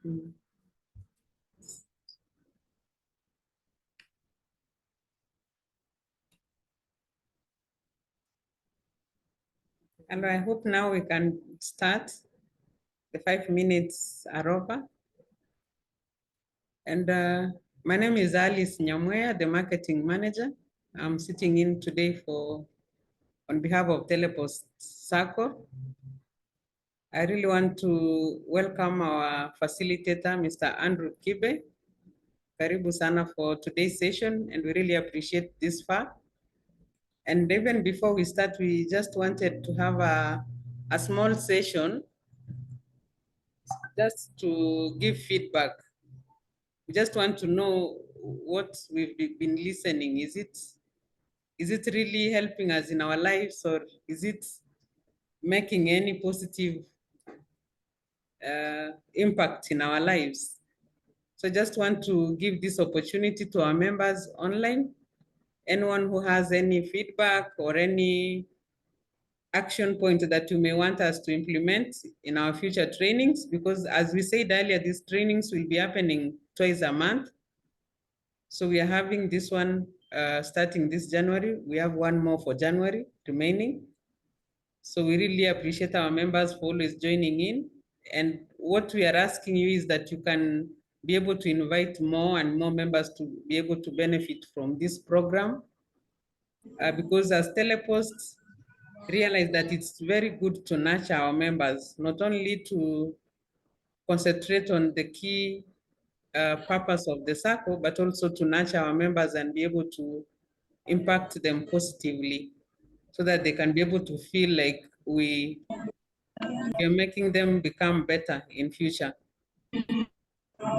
Mm. And I hope now we can start. The 5 minutes are over. And my name is Alice Nyamwea, the marketing manager. I'm sitting in today on behalf of Telepost Sacco. I really want to welcome our facilitator, Mr. Andrew Kibe. Karibu sana for today's session, and we really appreciate this far. And even before we start, we just wanted to have a small session just to give feedback. We just want to know what we've been listening. Is it really helping us in our lives, or is it making any positive impact in our lives? So I just want to give this opportunity to our members online. Anyone who has any feedback or any action point that you may want us to implement in our future trainings, because as we said earlier, these trainings will be happening twice a month. So we are having this one starting this January. We have one more for January remaining. So we really appreciate our members for always joining in. And what we are asking you is that you can be able to invite more and more members to be able to benefit from this program. Because as Telepost realize that it's very good to nurture our members, not only to concentrate on the key purpose of the circle, but also to nurture our members and be able to impact them positively so that they can be able to feel like we are making them become better in future.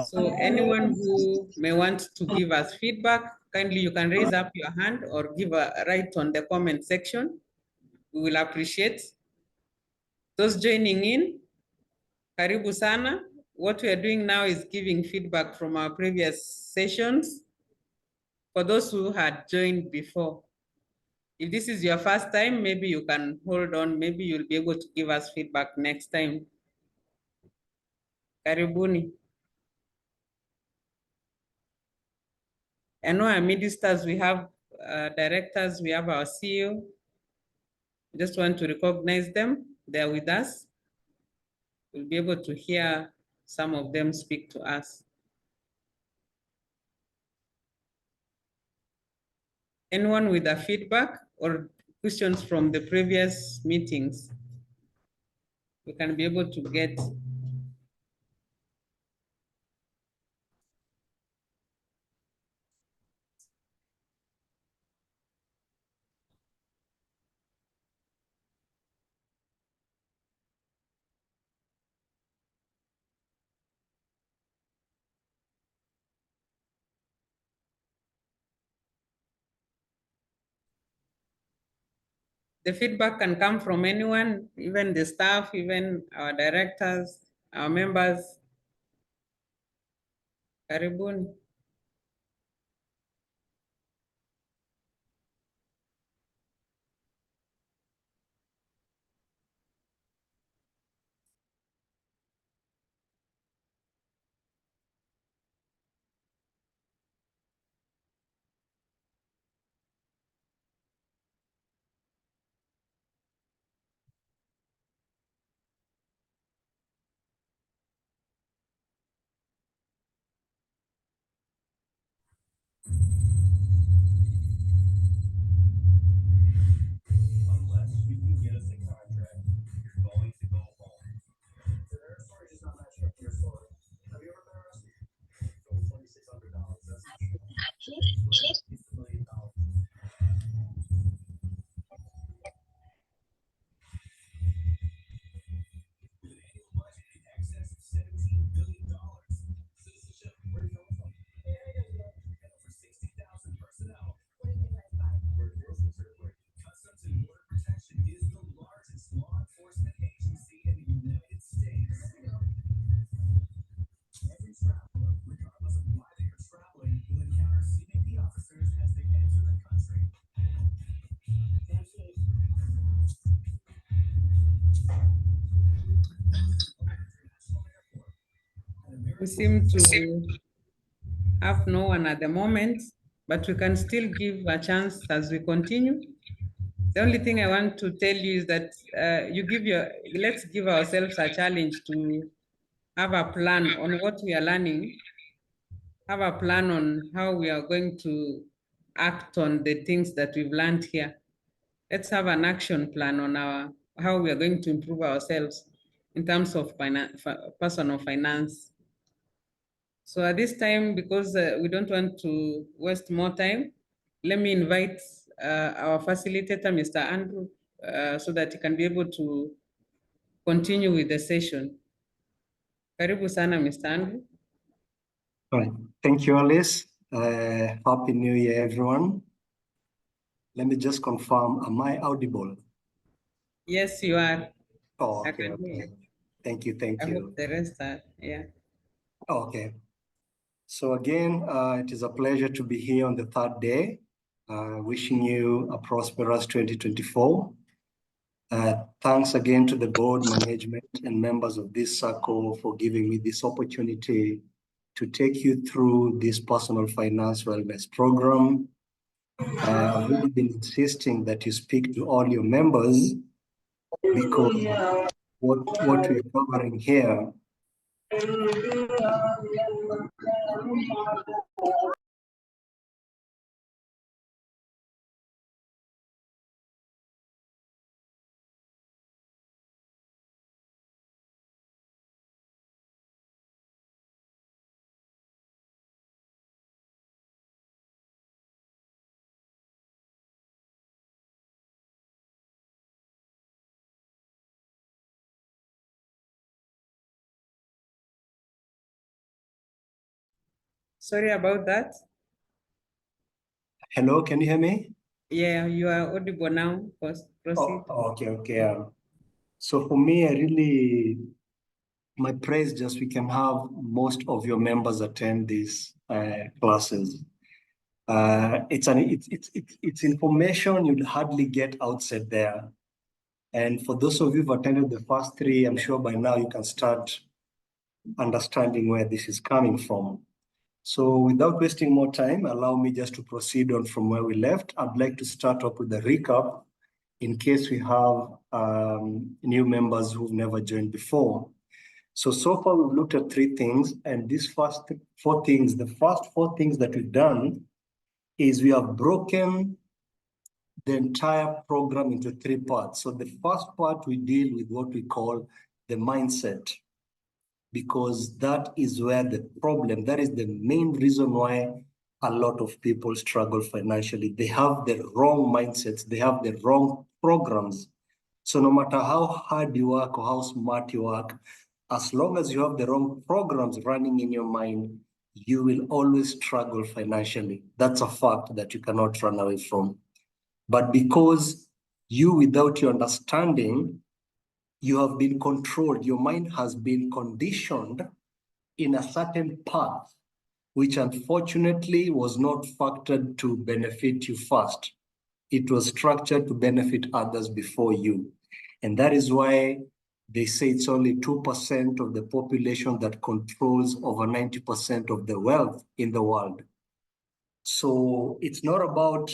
So anyone who may want to give us feedback, kindly you can raise up your hand or give a write on the comment section. We will appreciate. Those joining in, karibu sana. What we are doing now is giving feedback from our previous sessions for those who had joined before. If this is your first time, maybe you can hold on. Maybe you'll be able to give us feedback next time. Karibuni. I know our ministers, we have directors, we have our CEO. Just want to recognize them. They're with us. We'll be able to hear some of them speak to us. Anyone with a feedback or questions from the previous meetings, we can be able to get. The feedback can come from anyone, even the staff, even our directors, our members. Karibuni. We seem to have no one at the moment, but we can still give a chance as we continue. The only thing I want to tell you is that let's give ourselves a challenge to have a plan on what we are learning, have a plan on how we are going to act on the things that we've learned here. Let's have an action plan on how we are going to improve ourselves in terms of personal finance. So at this time, because we don't want to waste more time, let me invite our facilitator, Mr. Andrew, so that he can be able to continue with the session. Karibu sana, Mr. Andrew. All right. Thank you, Alice. Happy New Year, everyone. Let me just confirm, am I audible? Yes, you are. Oh, I okay, can hear okay. you. Thank you, thank I you. hope the rest are, yeah. Okay. So again, it is a pleasure to be here on the third day. Wishing you a prosperous 2024. Thanks again to the board, management, and members of this circle for giving me this opportunity to take you through this personal finance wellness program. I've really been insisting that you speak to all your members because what we're covering here Sorry about that. Hello, can you hear me? Yeah, you are audible now. Proceed. Okay, okay. So for me, my praise just we can have most of your members attend these classes. It's information you'd hardly get outside there. And for those of you who've attended the first three, I'm sure by now you can start understanding where this is coming from. So without wasting more time, allow me just to proceed on from where we left. I'd like to start off with a recap in case we have new members who've never joined before. So far we've looked at three things, and these first four things, the first four things that we've done is we have broken the entire program into three parts. So the first part, we deal with what we call the mindset, because that is where the problem, that is the main reason why a lot of people struggle financially. They have the wrong mindsets, they have the wrong programs. So no matter how hard you work or how smart you work, as long as you have the wrong programs running in your mind, you will always struggle financially. That's a fact that you cannot run away from. But because you, without your understanding, you have been controlled, your mind has been conditioned in a certain path, which unfortunately was not factored to benefit you first. It was structured to benefit others before you. And that is why they say it's only 2% of the population that controls over 90% of the wealth in the world. So it's not about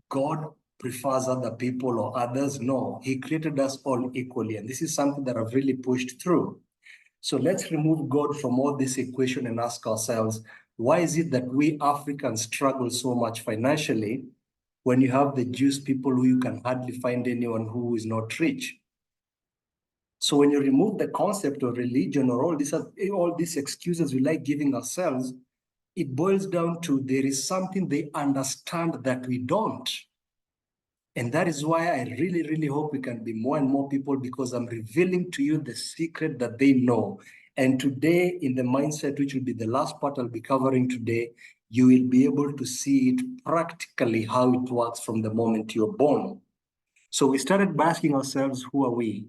God prefers other people or others. No, he created us all equally. And this is something that I've really pushed through. So let's remove God from all this equation and ask ourselves, why is it that we Africans struggle so much financially when you have the Jewish people who you can hardly find anyone who is not rich? So when you remove the concept of religion or all these excuses we like giving ourselves, it boils down to there is something they understand that we don't. And that is why I really, really hope we can be more and more people, because I'm revealing to you the secret that they know. And today, in the mindset, which will be the last part I'll be covering today, you will be able to see it practically how it works from the moment you're born. So we started by asking ourselves, who are we?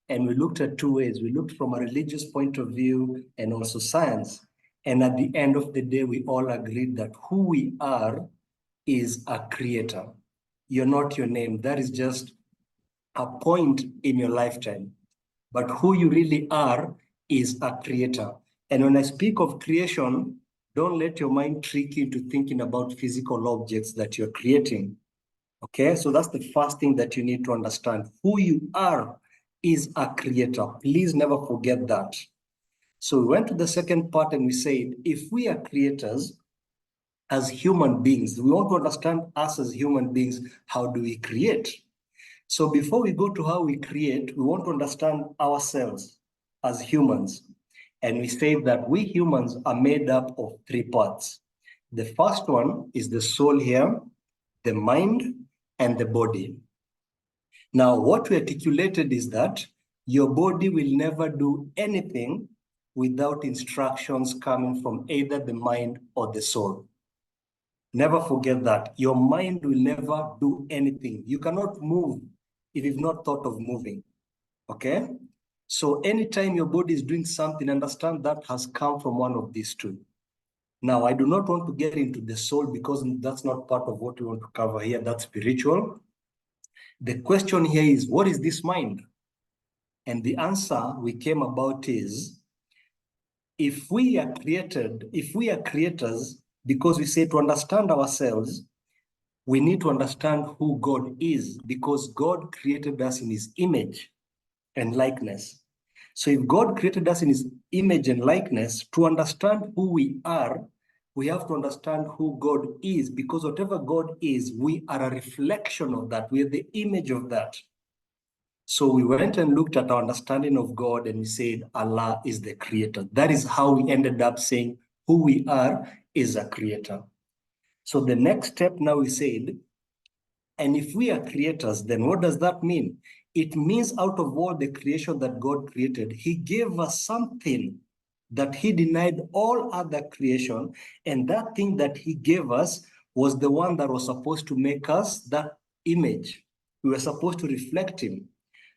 And we looked at two ways. We looked from a religious point of view and also science. And at the end of the day, we all agreed that who we are is a creator. You're not your name. That is just a point in your lifetime. But who you really are is a creator. And when I speak of creation, don't let your mind trick you into thinking about physical objects that you're creating. Okay, so that's the first thing that you need to understand. Who you are is a creator. Please never forget that. So we went to the second part and we said, if we are creators as human beings, we want to understand us as human beings, how do we create? So before we go to how we create, we want to understand ourselves as humans. And we say that we humans are made up of three parts. The first one is the soul here, the mind, and the body. Now, what we articulated is that your body will never do anything without instructions coming from either the mind or the soul. Never forget that. Your mind will never do anything. You cannot move if you've not thought of moving. Okay? So anytime your body is doing something, understand that has come from one of these two. Now, I do not want to get into the soul because that's not part of what we want to cover here. That's spiritual. The question here is, what is this mind? And the answer we came about is, if we are creators, because we say to understand ourselves, we need to understand who God is, because God created us in his image and likeness. So if God created us in his image and likeness, to understand who we are, we have to understand who God is, because whatever God is, we are a reflection of that. We are the image of that. So we went and looked at our understanding of God and we said, Allah is the creator. That is how we ended up saying who we are is a creator. So the next step now we said, and if we are creators, then what does that mean? It means out of all the creation that God created, he gave us something that he denied all other creation. And that thing that he gave us was the one that was supposed to make us that image. We were supposed to reflect him.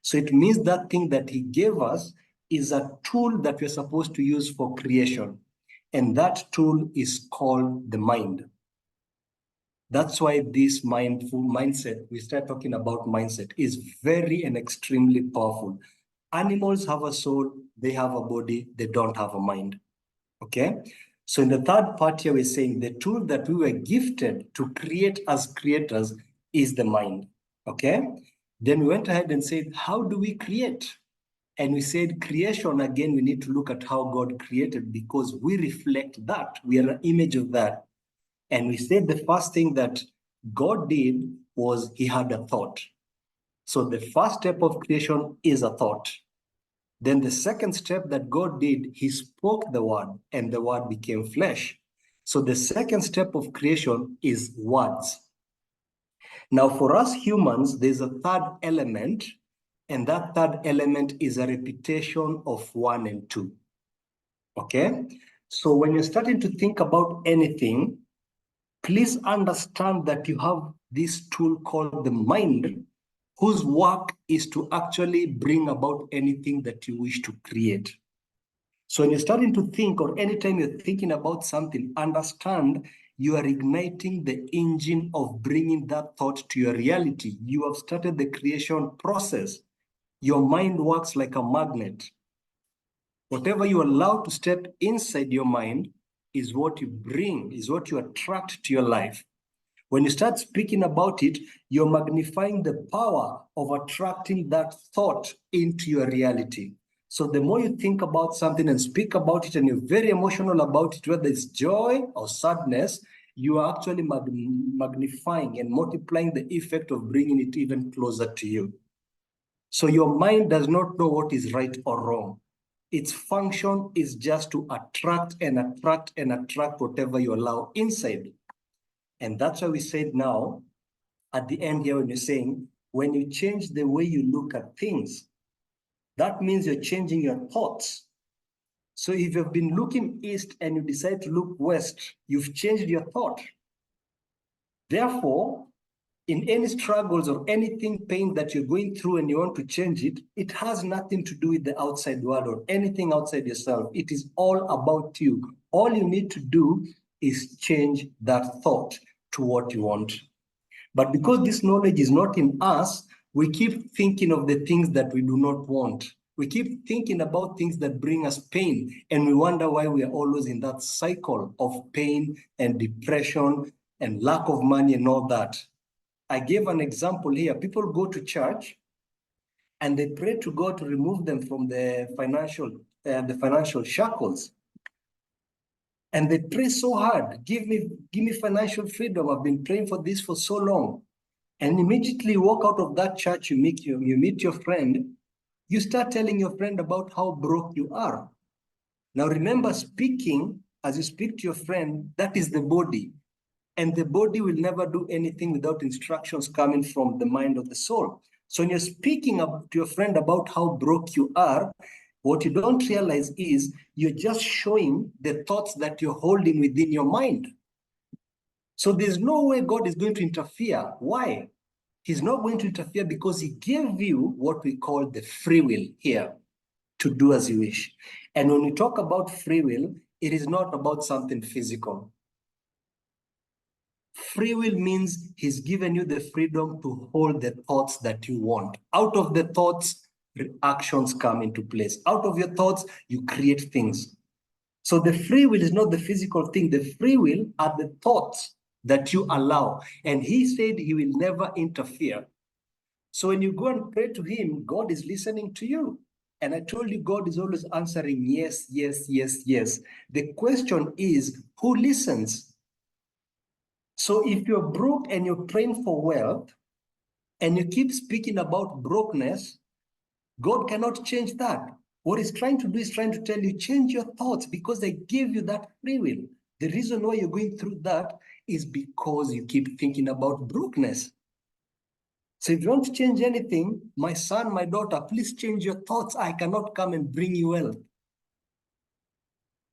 So it means that thing that he gave us is a tool that we're supposed to use for creation. And that tool is called the mind. That's why this mindful mindset, we start talking about mindset, is very and extremely powerful. Animals have a soul, they have a body, they don't have a mind. Okay? So in the third part here, we're saying the tool that we were gifted to create as creators is the mind. Okay? Then we went ahead and said, how do we create? And we said creation, again, we need to look at how God created, because we reflect that. We are an image of that. And we said the first thing that God did was he had a thought. So the first step of creation is a thought. Then the second step that God did, he spoke the word and the word became flesh. So the second step of creation is words. Now for us humans, there's a third element, and that third element is a repetition of 1 and 2. Okay? So when you're starting to think about anything, please understand that you have this tool called the mind, whose work is to actually bring about anything that you wish to create. So when you're starting to think, or anytime you're thinking about something, understand you are igniting the engine of bringing that thought to your reality. You have started the creation process. Your mind works like a magnet. Whatever you allow to step inside your mind is what you bring, is what you attract to your life. When you start speaking about it, you're magnifying the power of attracting that thought into your reality. So the more you think about something and speak about it, and you're very emotional about it, whether it's joy or sadness, you are actually magnifying and multiplying the effect of bringing it even closer to you. So your mind does not know what is right or wrong. Its function is just to attract and attract and attract whatever you allow inside. And that's why we said now, at the end here, when you're saying, when you change the way you look at things, that means you're changing your thoughts. So if you've been looking east and you decide to look west, you've changed your thought. Therefore, in any struggles or anything pain that you're going through and you want to change it, it has nothing to do with the outside world or anything outside yourself. It is all about you. All you need to do is change that thought to what you want. But because this knowledge is not in us, we keep thinking of the things that we do not want. We keep thinking about things that bring us pain, and we wonder why we are always in that cycle of pain and depression and lack of money and all that. I gave an example here. People go to church and they pray to God to remove them from the financial shackles. And they pray so hard, give me financial freedom. I've been praying for this for so long. And immediately you walk out of that church, you meet your friend, you start telling your friend about how broke you are. Now remember, speaking, as you speak to your friend, that is the body. And the body will never do anything without instructions coming from the mind of the soul. So when you're speaking to your friend about how broke you are, what you don't realize is you're just showing the thoughts that you're holding within your mind. So there's no way God is going to interfere. Why? He's not going to interfere because he gave you what we call the free will here to do as you wish. And when we talk about free will, it is not about something physical. Free will means he's given you the freedom to hold the thoughts that you want. Out of the thoughts, actions come into place. Out of your thoughts, you create things. So the free will is not the physical thing. The free will are the thoughts that you allow. And he said he will never interfere. So when you go and pray to him, God is listening to you. And I told you, God is always answering yes, yes, yes, yes. The question is, who listens? So if you're broke and you're praying for wealth, and you keep speaking about brokenness, God cannot change that. What he's trying to do is trying to tell you, change your thoughts because I gave you that free will. The reason why you're going through that is because you keep thinking about brokenness. So if you want to change anything, my son, my daughter, please change your thoughts. I cannot come and bring you wealth.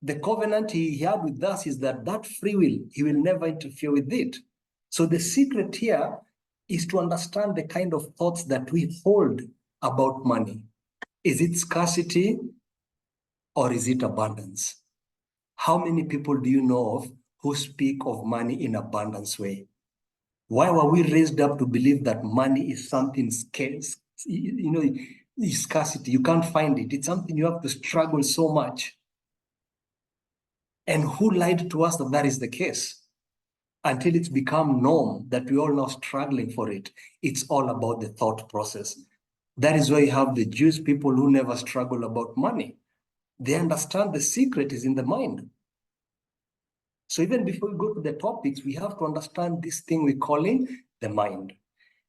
The covenant he had with us is that free will, he will never interfere with it. So the secret here is to understand the kind of thoughts that we hold about money. Is it scarcity or is it abundance? How many people do you know of who speak of money in abundance way? Why were we raised up to believe that money is something scarce? Is scarcity. You can't find it. It's something you have to struggle so much. And who lied to us that that is the case? Until it's become norm that we all now struggling for it. It's all about the thought process. That is why you have the Jewish people who never struggle about money. They understand the secret is in the mind. So even before we go to the topics, we have to understand this thing we're calling the mind.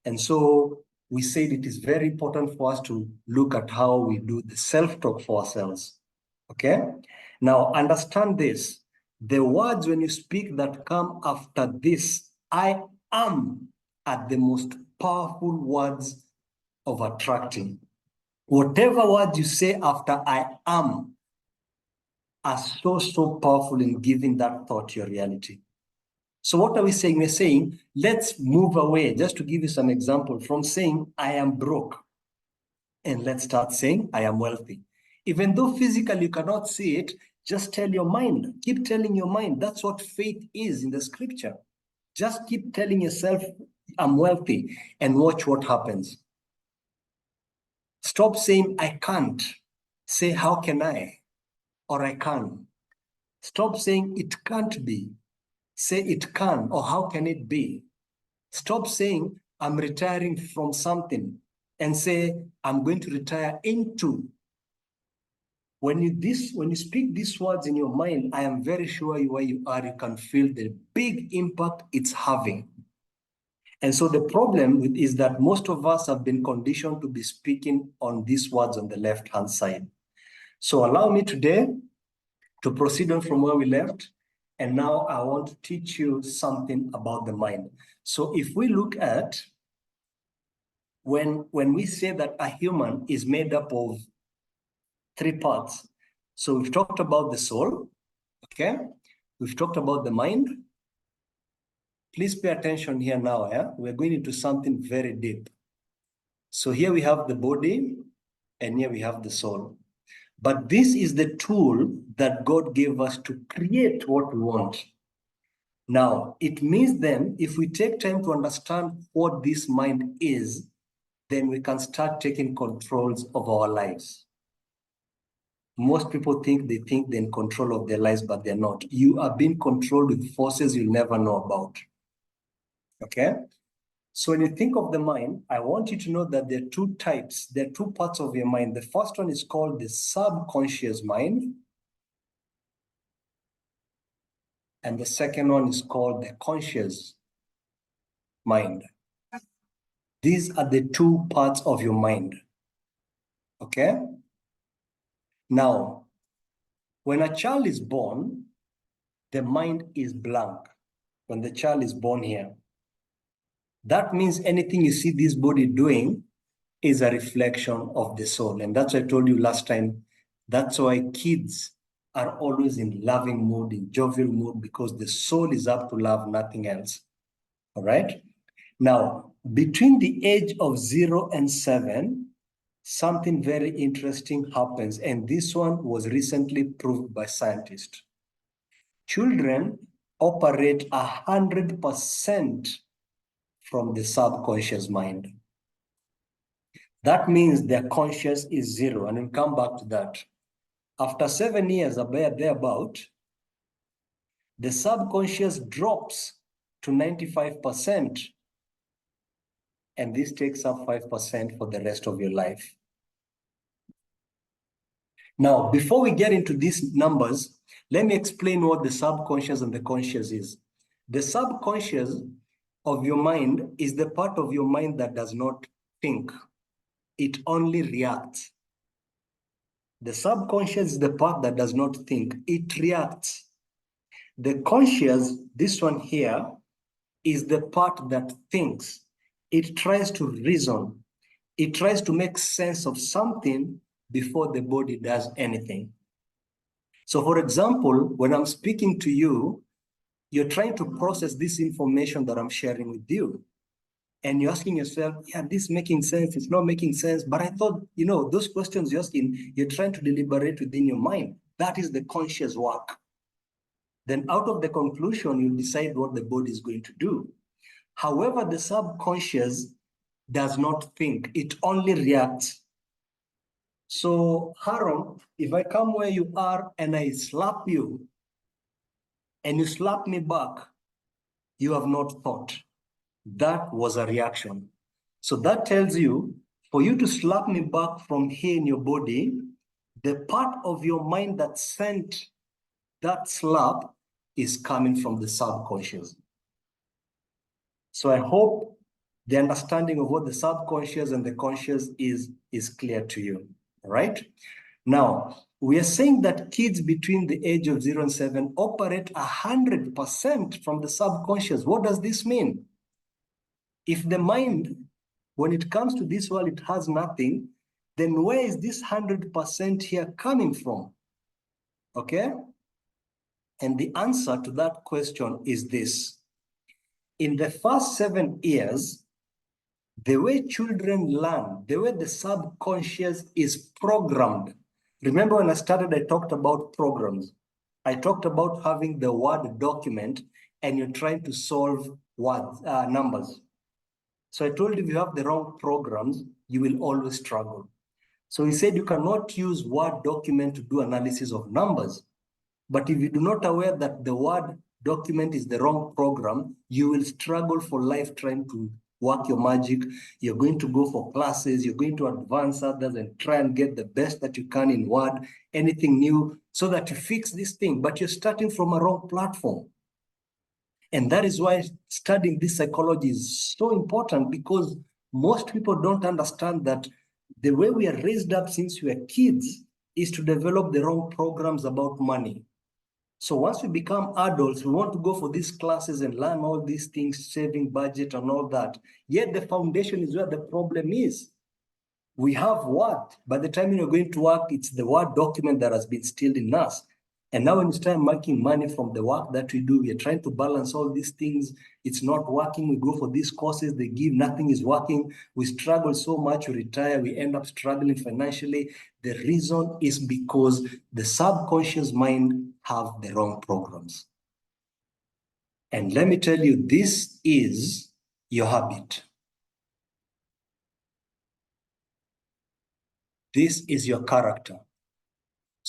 And so we said it is very important for us to look at how we do the self-talk for ourselves. Okay? Now understand this. The words when you speak that come after this, I am, are the most powerful words of attracting. Whatever words you say after I am are so powerful in giving that thought your reality. So what are we saying? We're saying, let's move away, just to give you some example, from saying I am broke. And let's start saying I am wealthy. Even though physically you cannot see it, just tell your mind. Keep telling your mind. That's what faith is in the scripture. Just keep telling yourself, I'm wealthy, and watch what happens. Stop saying I can't. Say, how can I? Or I can. Stop saying it can't be. Say it can, or how can it be? Stop saying I'm retiring from something and say I'm going to retire into. When you speak these words in your mind, I am very sure where you are, you can feel the big impact it's having. And so the problem is that most of us have been conditioned to be speaking on these words on the left-hand side. So allow me today to proceed on from where we left. And now I want to teach you something about the mind. So if we look at when we say that a human is made up of three parts. So we've talked about the soul, okay? We've talked about the mind. Please pay attention here now, yeah? We're going into something very deep. So here we have the body, and here we have the soul. But this is the tool that God gave us to create what we want. Now, it means then, if we take time to understand what this mind is, then we can start taking controls of our lives. Most people think they're in control of their lives, but they're not. You are being controlled with forces you'll never know about. Okay? So when you think of the mind, I want you to know that there are two types. There are two parts of your mind. The first one is called the subconscious mind. And the second one is called the conscious mind. These are the two parts of your mind. Okay? Now, when a child is born, the mind is blank. When the child is born here, that means anything you see this body doing is a reflection of the soul. And that's what I told you last time. That's why kids are always in loving mood, in jovial mood, because the soul is up to love, nothing else. All right? Now, between the age of 0 and 7, something very interesting happens. And this one was recently proved by scientists. Children operate 100% from the subconscious mind. That means their conscious is 0, and we'll come back to that. After 7 years, thereabout, the subconscious drops to 95%, and this takes up 5% for the rest of your life. Now, before we get into these numbers, let me explain what the subconscious and the conscious is. The subconscious of your mind is the part of your mind that does not think. It only reacts. The subconscious is the part that does not think. It reacts. The conscious, this one here, is the part that thinks. It tries to reason. It tries to make sense of something before the body does anything. So for example, when I'm speaking to you, you're trying to process this information that I'm sharing with you. And you're asking yourself, yeah, this is making sense, it's not making sense. But I thought, those questions you're asking, you're trying to deliberate within your mind. That is the conscious work. Then out of the conclusion, you decide what the body is going to do. However, the subconscious does not think, it only reacts. So, Haron, if I come where you are and I slap you, and you slap me back, you have not thought. That was a reaction. So that tells you, for you to slap me back from here in your body, the part of your mind that sent that slap is coming from the subconscious. So I hope the understanding of what the subconscious and the conscious is clear to you, all right? Now, we are saying that kids between the age of 0 and 7 operate 100% from the subconscious. What does this mean? If the mind, when it comes to this world, it has nothing, then where is this 100% here coming from? Okay? And the answer to that question is this. In the first 7 years, the way children learn, the way the subconscious is programmed. Remember when I started, I talked about programs. I talked about having the Word document and you're trying to solve numbers. So I told you, if you have the wrong programs, you will always struggle. So he said you cannot use Word document to do analysis of numbers. But if you do not aware that the Word document is the wrong program, you will struggle for life trying to work your magic. You're going to go for classes, you're going to advance others and try and get the best that you can in Word, anything new, so that you fix this thing, but you're starting from a wrong platform. And that is why studying this psychology is so important, because most people don't understand that the way we are raised up since we are kids is to develop the wrong programs about money. So once we become adults, we want to go for these classes and learn all these things, saving budget and all that. Yet the foundation is where the problem is. We have Word. By the time you're going to work, it's the Word document that has been instilled in us. And now when you start making money from the work that we do, we are trying to balance all these things. It's not working. We go for these courses they give, nothing is working. We struggle so much, we retire, we end up struggling financially. The reason is because the subconscious mind have the wrong programs. And let me tell you, this is your habit. This is your character.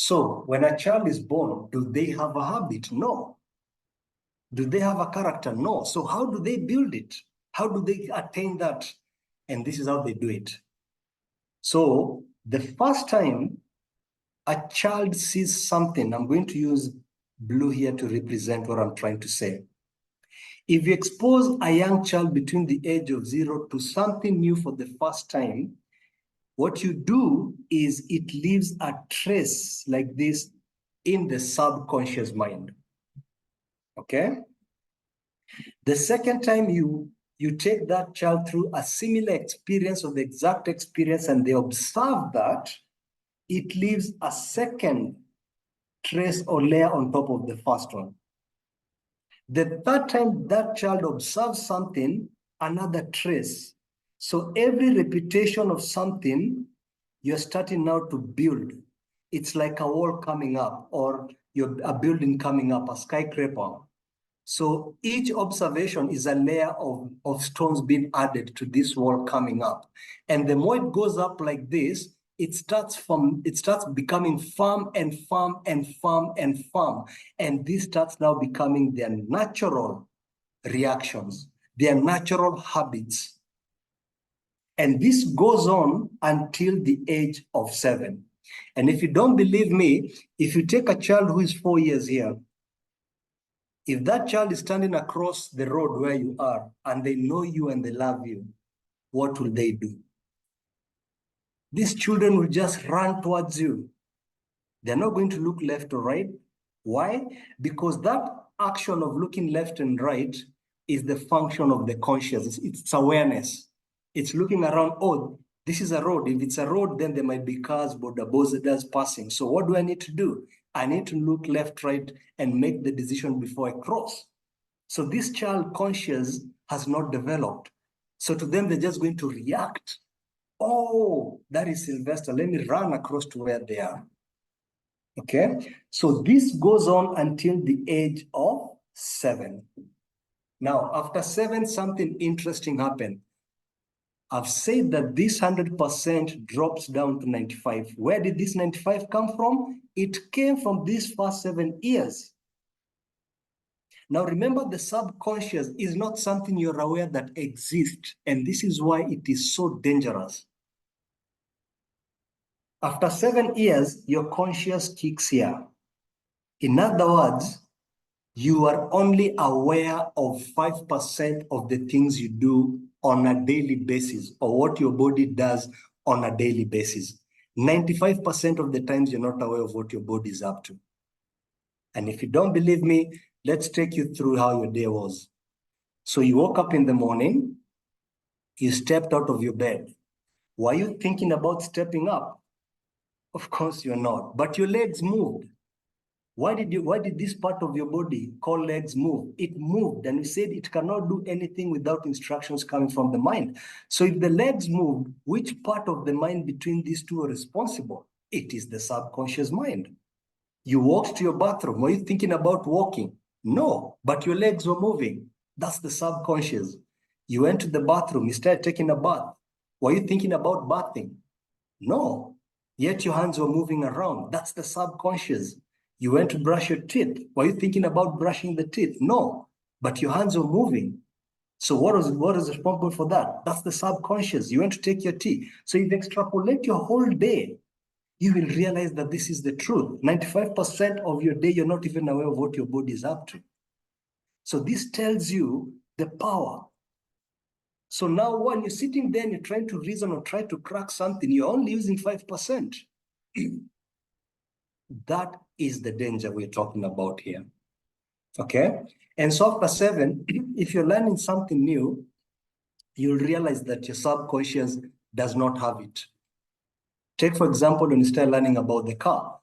So when a child is born, do they have a habit? No. Do they have a character? No. So how do they build it? How do they attain that? And this is how they do it. So the first time a child sees something, I'm going to use blue here to represent what I'm trying to say. If you expose a young child between the age of 0 to something new for the first time, what you do is it leaves a trace like this in the subconscious mind. Okay? The second time you take that child through a similar experience or the exact experience and they observe that, it leaves a second trace or layer on top of the first one. The third time that child observes something, another trace. So every repetition of something, you're starting now to build. It's like a wall coming up or a building coming up, a skyscraper. So each observation is a layer of stones being added to this wall coming up. And the more it goes up like this, it starts becoming firm and firm and firm and firm. And this starts now becoming their natural reactions, their natural habits. And this goes on until the age of 7. And if you don't believe me, if you take a child who is 4 years here, if that child is standing across the road where you are and they know you and they love you, what will they do? These children will just run towards you. They're not going to look left or right. Why? Because that action of looking left and right is the function of the conscious. It's awareness. It's looking around, oh, this is a road. If it's a road, then there might be cars, bodas passing. So what do I need to do? I need to look left, right, and make the decision before I cross. So this child conscious has not developed. So to them, they're just going to react. Oh, that is Sylvester. Let me run across to where they are. Okay, so this goes on until the age of 7. Now, after 7, something interesting happened. I've said that this 100% drops down to 95. Where did this 95 come from? It came from these first 7 years. Now, remember, the subconscious is not something you're aware that exists, and this is why it is so dangerous. After 7 years, your conscious kicks here. In other words, you are only aware of 5% of the things you do on a daily basis or what your body does on a daily basis. 95% of the times you're not aware of what your body is up to. And if you don't believe me, let's take you through how your day was. So you woke up in the morning, you stepped out of your bed. Were you thinking about stepping up? Of course you're not, but your legs moved. Why did this part of your body called legs move? It moved, and we said it cannot do anything without instructions coming from the mind. So if the legs moved, which part of the mind between these two are responsible? It is the subconscious mind. You walked to your bathroom. Were you thinking about walking? No, but your legs were moving. That's the subconscious. You went to the bathroom, you started taking a bath. Were you thinking about bathing? No, yet your hands were moving around. That's the subconscious. You went to brush your teeth. Were you thinking about brushing the teeth? No, but your hands were moving. So what is responsible for that? That's the subconscious. You went to take your tea. So if you extrapolate your whole day, you will realize that this is the truth. 95% of your day, you're not even aware of what your body is up to. So this tells you the power. So now when you're sitting there and you're trying to reason or try to crack something, you're only using 5%. That is the danger we're talking about here. Okay? And so after 7, if you're learning something new, you'll realize that your subconscious does not have it. Take, for example, when you start learning about the car.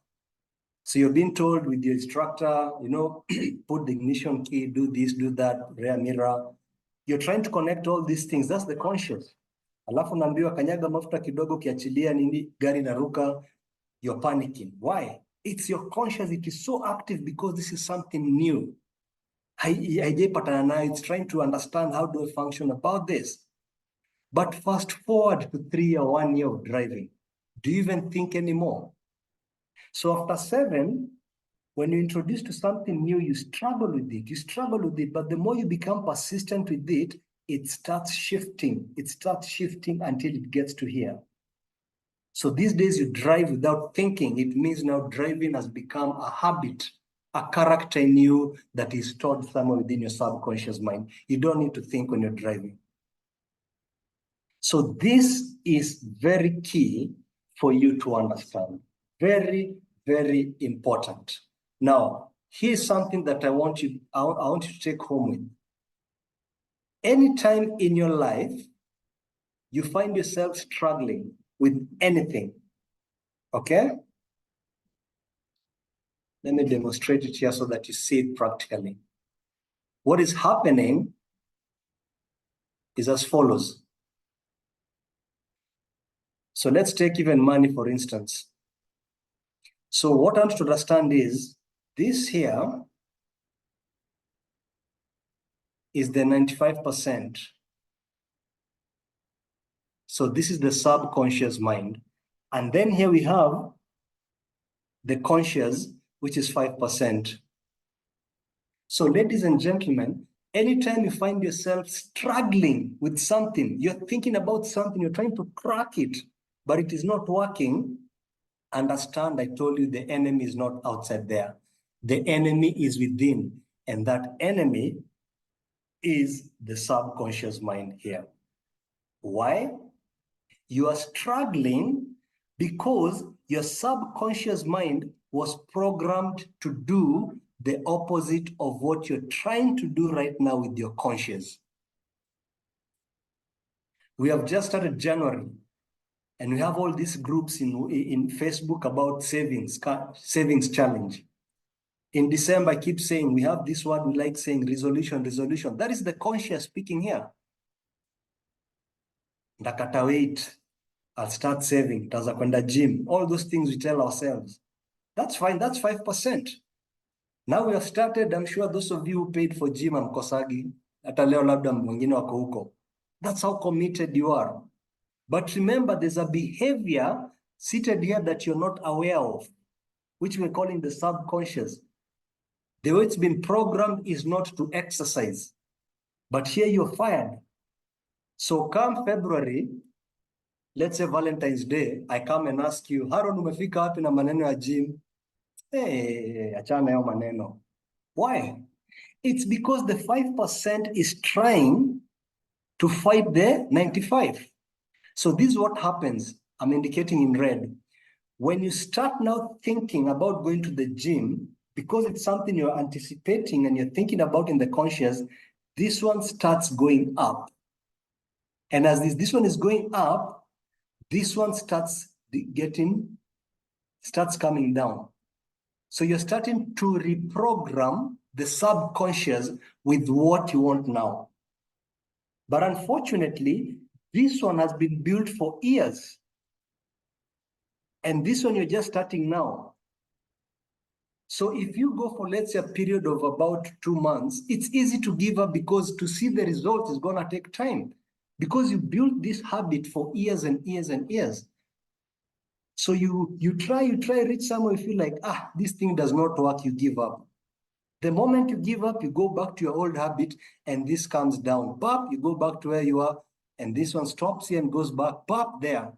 So you're being told with your instructor, put the ignition key, do this, do that, rear mirror. You're trying to connect all these things. That's the conscious. Alafu naambiwa kanyaga mafuta kidogo kiachilia nini gari naruka, you're panicking. Why? It's your conscious. It is so active because this is something new. It's trying to understand how do I function about this. But fast forward to 3 or 1 year of driving. Do you even think anymore? So after 7, when you introduce to something new, you struggle with it, but the more you become persistent with it, it starts shifting until it gets to here. So these days you drive without thinking. It means now driving has become a habit, a character in you that is stored somewhere within your subconscious mind. You don't need to think when you're driving. So this is very key for you to understand. Very, very important. Now, here's something that I want you to take home with. Anytime in your life you find yourself struggling with anything, okay? Let me demonstrate it here so that you see it practically. What is happening is as follows. So let's take even money, for instance. So what I want to understand is this here is the 95%. So this is the subconscious mind. And then here we have the conscious, which is 5%. So ladies and gentlemen, anytime you find yourself struggling with something, you're thinking about something, you're trying to crack it, but it is not working, understand I told you the enemy is not outside there. The enemy is within, and that enemy is the subconscious mind here. Why? You are struggling because your subconscious mind was programmed to do the opposite of what you're trying to do right now with your conscious. We have just started January, and we have all these groups in Facebook about savings challenge. In December, I keep saying, we have this word we like saying, resolution. That is the conscious speaking here. Ndakata weight, I'll start saving, taza kwenda gym, all those things we tell ourselves. That's fine, that's 5%. Now we have started, I'm sure those of you who paid for gym amkosagi, hata leo labda mwingine wako huko. That's how committed you are. But remember, there's a behavior seated here that you're not aware of, which we're calling the subconscious. The way it's been programmed is not to exercise, but here you're fired. So come February, let's say Valentine's Day, I come and ask you, Haron, umefika wapi na maneno ya gym? Hey, achana yo maneno. Why? It's because the 5% is trying to fight the 95. So this is what happens. I'm indicating in red. When you start now thinking about going to the gym, because it's something you're anticipating and you're thinking about in the conscious, this one starts going up. And as this one is going up, this one starts coming down. So you're starting to reprogram the subconscious with what you want now. But unfortunately, this one has been built for years. And this one you're just starting now. So if you go for, let's say, a period of about 2 months, it's easy to give up because to see the result is gonna take time because you built this habit for years and years and years. So you try, reach somewhere, you feel like, this thing does not work, you give up. The moment you give up, you go back to your old habit and this comes down. Pop, you go back to where you are and this one stops here and goes back, pop, there.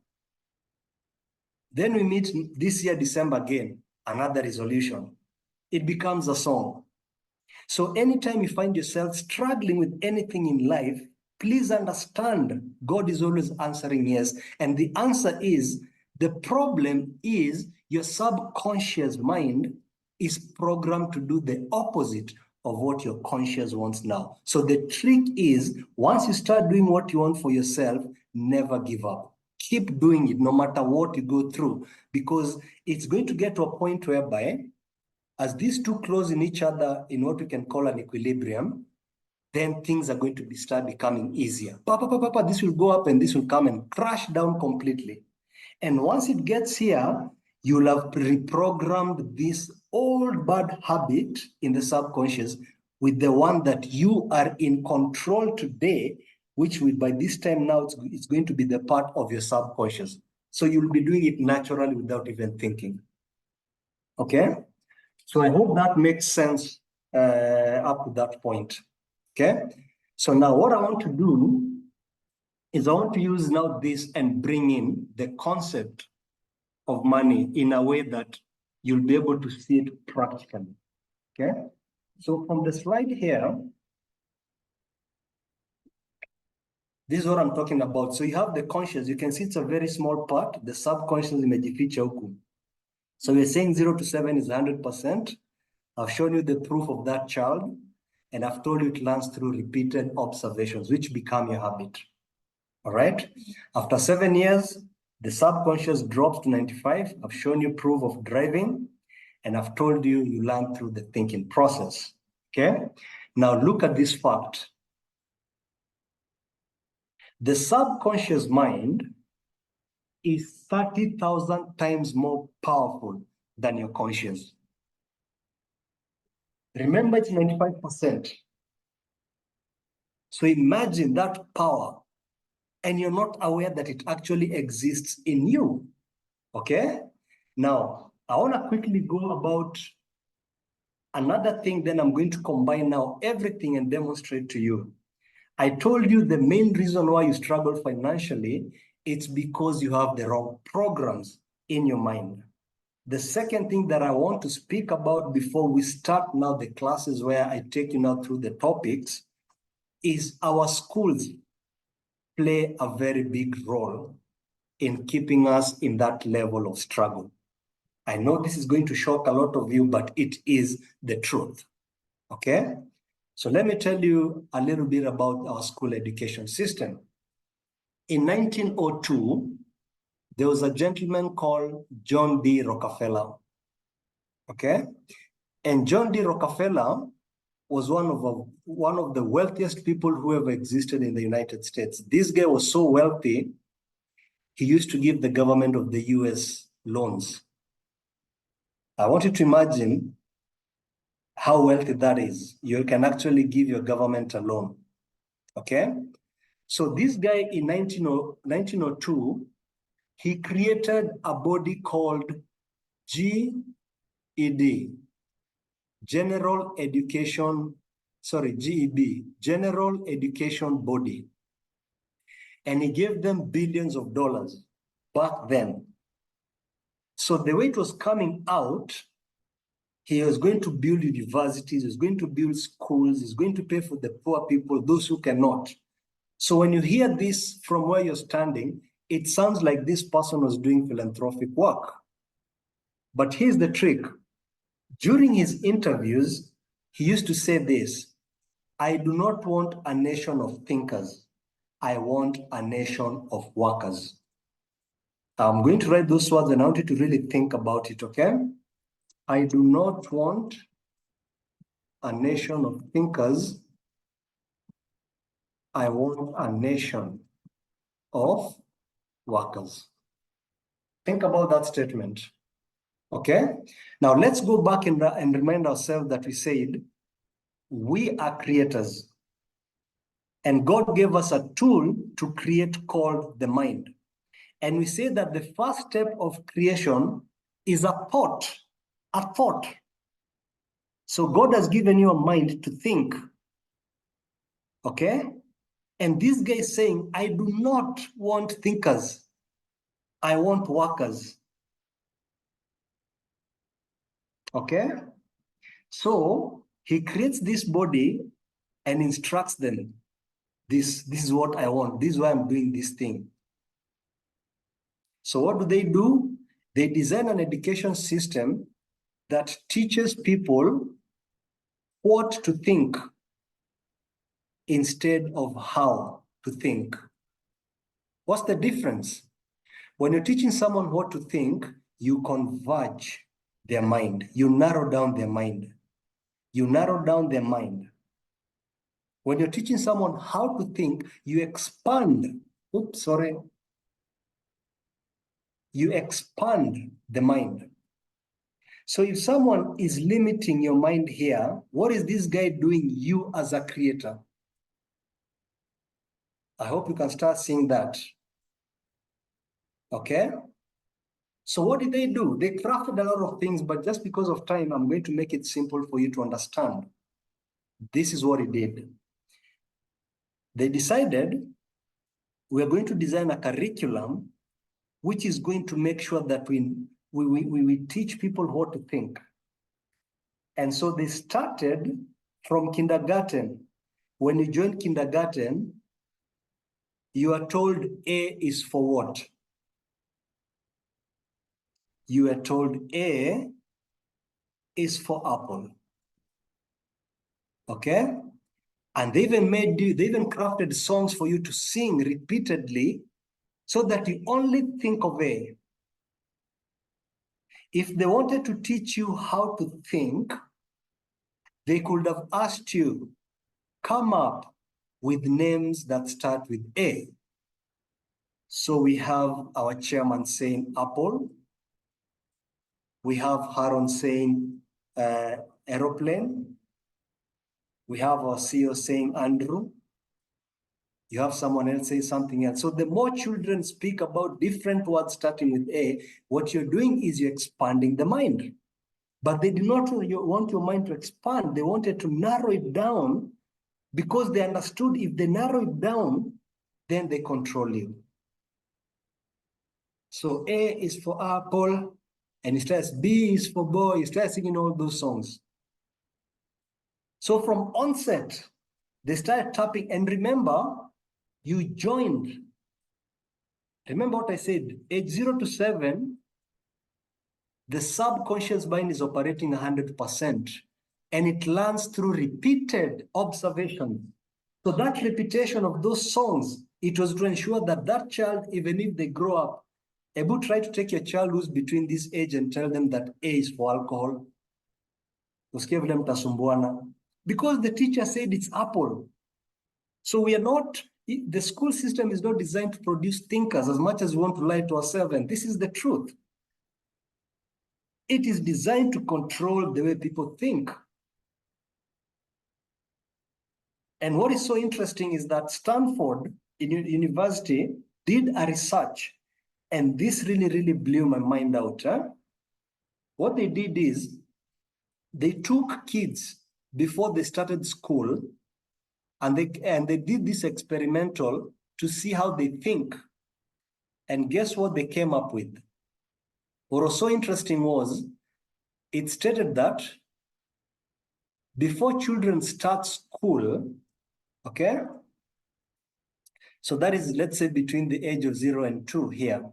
Then we meet this year, December again, another resolution. It becomes a song. So anytime you find yourself struggling with anything in life, please understand God is always answering yes. And the answer is, the problem is your subconscious mind is programmed to do the opposite of what your conscious wants now. So the trick is, once you start doing what you want for yourself, never give up. Keep doing it no matter what you go through, because it's going to get to a point whereby as these two close in each other in what we can call an equilibrium, then things are going to start becoming easier. This will go up and this will come and crash down completely. And once it gets here, you'll have reprogrammed this old bad habit in the subconscious with the one that you are in control today, which will, by this time now, it's going to be the part of your subconscious. So you'll be doing it naturally without even thinking. Okay, so I hope that makes sense up to that point. Okay, so now what I want to do is I want to use now this and bring in the concept of money in a way that you'll be able to see it practically. Okay, so from the slide here, this is what I'm talking about. So you have the conscious, you can see it's a very small part, the subconscious imejificha huku. So we're saying 0 to 7 is 100%. I've shown you the proof of that child, and I've told you it learns through repeated observations, which become your habit. All right. After 7 years, the subconscious drops to 95. I've shown you proof of driving, and I've told you you learn through the thinking process. Okay. Now look at this fact. The subconscious mind is 30,000 times more powerful than your conscious. Remember, it's 95%. So imagine that power, and you're not aware that it actually exists in you. Okay? Now, I want to quickly go about another thing, then I'm going to combine now everything and demonstrate to you. I told you the main reason why you struggle financially, it's because you have the wrong programs in your mind. The second thing that I want to speak about before we start now the classes where I take you now through the topics is our schools play a very big role in keeping us in that level of struggle. I know this is going to shock a lot of you, but it is the truth. Okay? So let me tell you a little bit about our school education system. In 1902, there was a gentleman called John D. Rockefeller. Okay? And John D. Rockefeller was one of the wealthiest people who ever existed in the United States. This guy was so wealthy, he used to give the government of the US loans. I want you to imagine how wealthy that is. You can actually give your government a loan. Okay? So this guy in 1902, he created a body called GED, General Education, GEB, General Education Body. And he gave them billions of dollars back then. So the way it was coming out, he was going to build universities, he was going to build schools, he's going to pay for the poor people, those who cannot. So when you hear this from where you're standing, it sounds like this person was doing philanthropic work. But here's the trick. During his interviews, he used to say this: I do not want a nation of thinkers. I want a nation of workers. I'm going to write those words and I want you to really think about it, okay? I do not want a nation of thinkers. I want a nation of workers. Think about that statement, okay? Now let's go back and remind ourselves that we said we are creators. And God gave us a tool to create called the mind. And we say that the first step of creation is a thought, a thought. So God has given you a mind to think, okay? And this guy is saying, I do not want thinkers. I want workers, okay? So he creates this body and instructs them. This is what I want. This is why I'm doing this thing. So what do? They design an education system that teaches people what to think instead of how to think. What's the difference? When you're teaching someone what to think, you converge their mind. You narrow down their mind. You narrow down their mind. When you're teaching someone how to think, you expand. You expand the mind. So if someone is limiting your mind here, what is this guy doing you as a creator? I hope you can start seeing that. Okay? So what did they do? They crafted a lot of things, but just because of time, I'm going to make it simple for you to understand. This is what it did. They decided we are going to design a curriculum which is going to make sure that we teach people how to think. And so they started from kindergarten. When you join kindergarten, you are told A is for what? You are told A is for apple. Okay? And they even crafted songs for you to sing repeatedly so that you only think of A. If they wanted to teach you how to think, they could have asked you, come up with names that start with A. So we have our chairman saying apple. We have Haron saying aeroplane. We have our CEO saying Andrew. You have someone else say something else. So the more children speak about different words starting with A, what you're doing is you're expanding the mind. But they did not want your mind to expand. They wanted to narrow it down because they understood if they narrow it down, then they control you. So A is for apple, and he starts, B is for boy. He starts singing all those songs. So from onset, they started tapping. And remember, you joined. Remember what I said, age 0 to 7, the subconscious mind is operating 100%, and it learns through repeated observation. So that repetition of those songs, it was to ensure that that child, even if they grow up, Ebu, try to take your child who's between this age and tell them that A is for alcohol. Because the teacher said it's apple. So we are not, the school system is not designed to produce thinkers as much as we want to lie to ourselves. And this is the truth. It is designed to control the way people think. And what is so interesting is that Stanford University did a research, and this really, really blew my mind out. What they did is they took kids before they started school, and they did this experimental to see how they think. And guess what they came up with? What was so interesting was it stated that before children start school, okay, so that is, let's say, between the age of 0 and 2 here,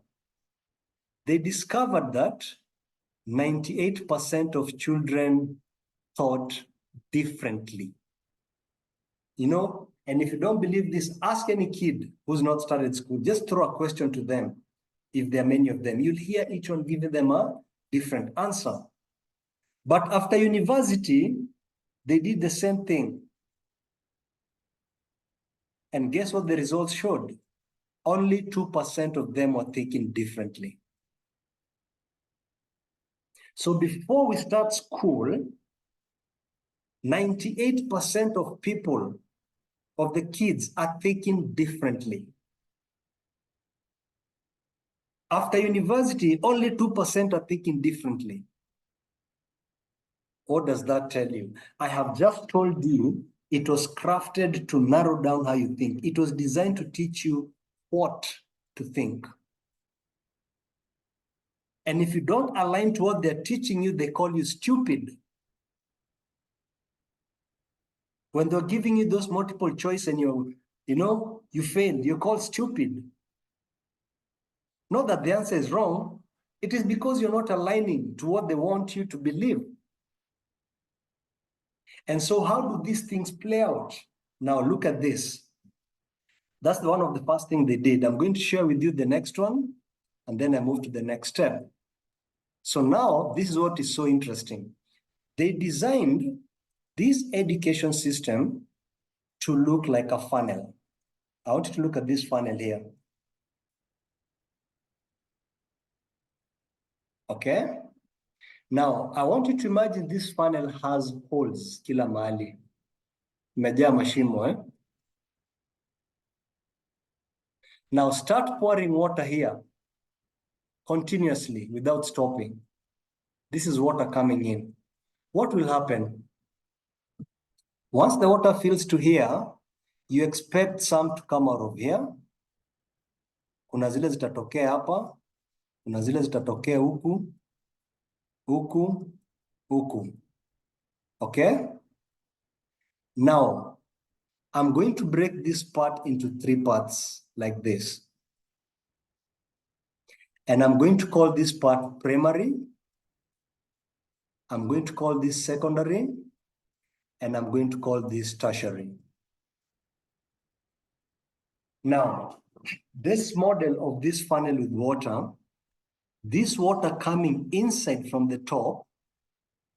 they discovered that 98% of children thought differently. You know, and if you don't believe this, ask any kid who's not started school. Just throw a question to them. If there are many of them, you'll hear each one giving them a different answer. But after university, they did the same thing. And guess what the results showed? Only 2% of them were thinking differently. So before we start school, 98% of people, of the kids, are thinking differently. After university, only 2% are thinking differently. What does that tell you? I have just told you it was crafted to narrow down how you think. It was designed to teach you what to think. And if you don't align to what they're teaching you, they call you stupid. When they're giving you those multiple choice and you failed, you're called stupid. Not that the answer is wrong. It is because you're not aligning to what they want you to believe. And so how do these things play out? Now look at this. That's one of the first things they did. I'm going to share with you the next one, and then I move to the next step. So now this is what is so interesting. They designed this education system to look like a funnel. I want you to look at this funnel here. Okay? Now, I want you to imagine this funnel has holes kila mahali. Imejaa mashimo, eh? Now start pouring water here. continuously without stopping. This is water coming in. What will happen? Once the water fills to here, you expect some to come out of here. Kuna zile zitatokea hapa, kuna zile zitatokea huku, huku, huku. Okay? Now, I'm going to break this part into 3 parts like this. And I'm going to call this part primary. I'm going to call this secondary. And I'm going to call this tertiary. Now, this model of this funnel with water, this water coming inside from the top,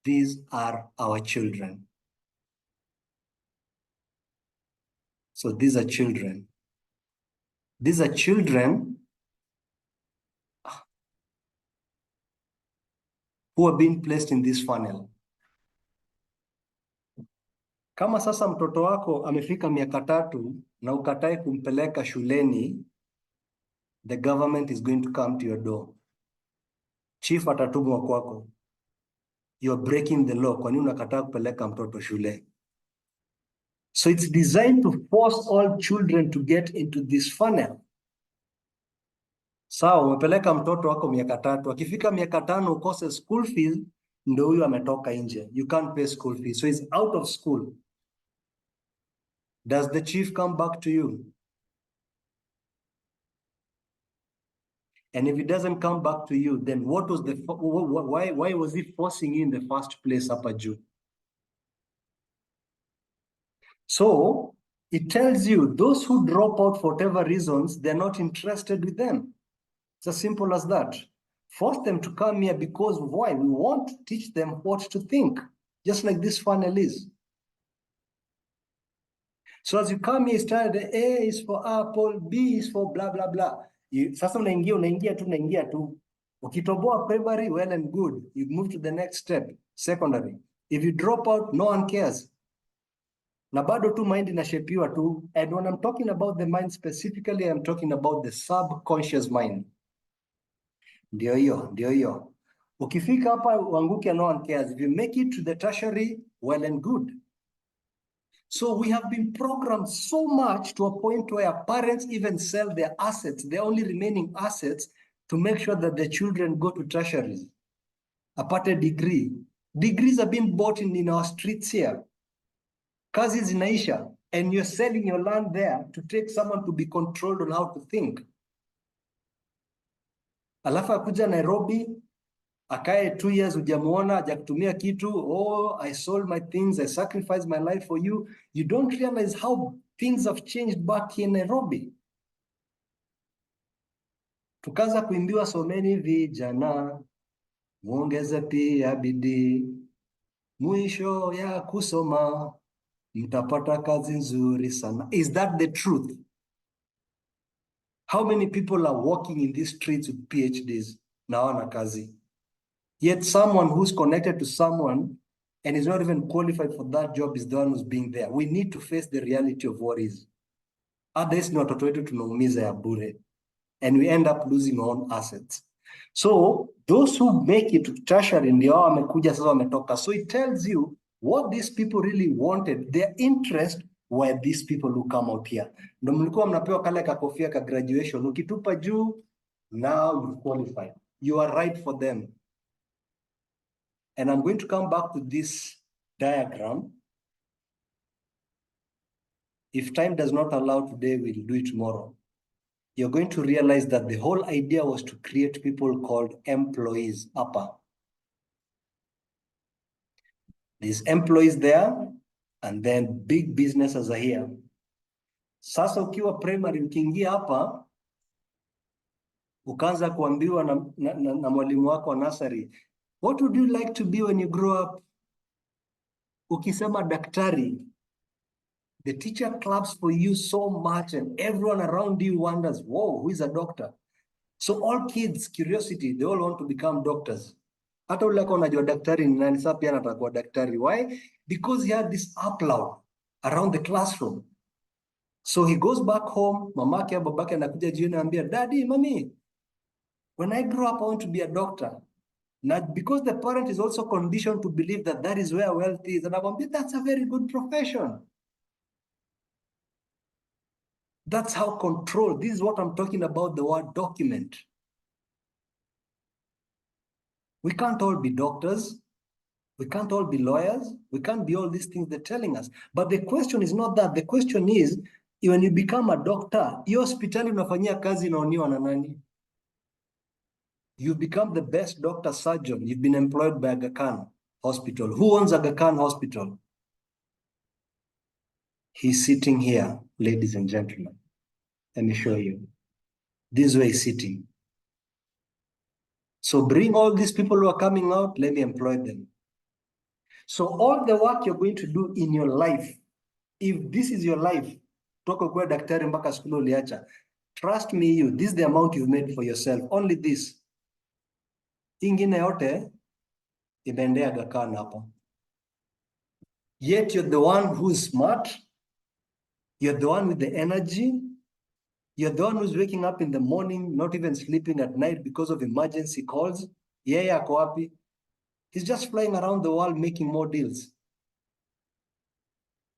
these are our children. So these are children. These are children who are being placed in this funnel. Kama sasa mtoto wako amefika miaka 3 na ukatae kumpeleka shuleni, the government is going to come to your door. Chief atatumwa kwako. You're breaking the law. Kwa nini unakataa kupeleka mtoto shule? So it's designed to force all children to get into this funnel. Sawa, umepeleka mtoto wako miaka 3, akifika miaka 5 ukose school fees, ndio huyo ametoka nje. You can't pay school fees. So he's out of school. Does the chief come back to you? And if he doesn't come back to you, then what was the why was he forcing you in the first place, Upper Jew? So it tells you those who drop out for whatever reasons, they're not interested with them. It's as simple as that. Force them to come here because why? We want to teach them what to think, just like this funnel is. So as you come here, start the A is for apple, B is for blah, blah, blah. Sasa unaingia tu. Ukitoboa primary, well and good. You move to the next step, secondary. If you drop out, no one cares. Na bado tu mind inashapiwa tu. And when I'm talking about the mind specifically, I'm talking about the subconscious mind. Ndio hiyo. Ukifika hapa uanguke, no one cares. If you make it to the tertiary, well and good. So we have been programmed so much to a point where parents even sell their assets, their only remaining assets, to make sure that the children go to tertiaries. Apate degree. Degrees are being bought in our streets here. Kazi zinaisha, and you're selling your land there to take someone to be controlled on how to think. Alafu akuja Nairobi, akae 2 years hujamuona, hajakutumia kitu. Oh, I sold my things, I sacrificed my life for you. You don't realize how things have changed back in Nairobi. Tukaanza kuimbiwa someni vijana, muongeze pia bidii, mwisho ya kusoma mtapata kazi nzuri sana. Is that the truth? How many people are walking in these streets with PhDs na hawana kazi? Yet someone who's connected to someone and is not even qualified for that job is the one who's being there. We need to face the reality of what is. Others ni watoto wetu tunaumiza ya bure. And we end up losing our own assets. So those who make it to tertiary ndio wamekuja sasa wametoka. So it tells you what these people really wanted. Their interest were these people who come out here. Ndio mlikuwa mnapewa kale kakofia ka graduation. Ukitupa juu, now you qualify. You are right for them. And I'm going to come back to this diagram. If time does not allow today, we'll do it tomorrow. You're going to realize that the whole idea was to create people called employees upper. These employees there, and then big businesses are here. Sasa ukiwa primary, ukiingia hapa, ukaanza kuambiwa na mwalimu wako wa nursery, what would you like to be when you grow up? Ukisema daktari, the teacher claps for you so much and everyone around you wonders, whoa, who is a doctor? So all kids, curiosity, they all want to become doctors. Hata ule ako unajua daktari ni nani, sasa pia anataka kuwa daktari. Why? Because he had this upload around the classroom. So he goes back home, mamake au babake anakuja jioni anambia, daddy, mommy, When I grow up, I want to be a doctor. Now, because the parent is also conditioned to believe that that is where wealth is, and I'm like, that's a very good profession. That's how control, this is what I'm talking about, the word document. We can't all be doctors. We can't all be lawyers. We can't be all these things they're telling us. But the question is not that. The question is, when you become a doctor, your hospitali unafanyia kazi inaoniwa na nani? You become the best doctor surgeon. You've been employed by Aga Khan Hospital. Who owns Aga Khan Hospital? He's sitting here, ladies and gentlemen. Let me show you. This way he's sitting. So bring all these people who are coming out, let me employ them. So all the work you're going to do in your life, if this is your life, toka kuwa daktari mpaka skulu uliacha, trust me, this is the amount you've made for yourself, only this. Ingine yote, imeendea Aga Khan hapa. Yet you're the one who's smart, you're the one with the energy, you're the one who's waking up in the morning, not even sleeping at night because of emergency calls. Yeye ako wapi? He's just flying around the world making more deals.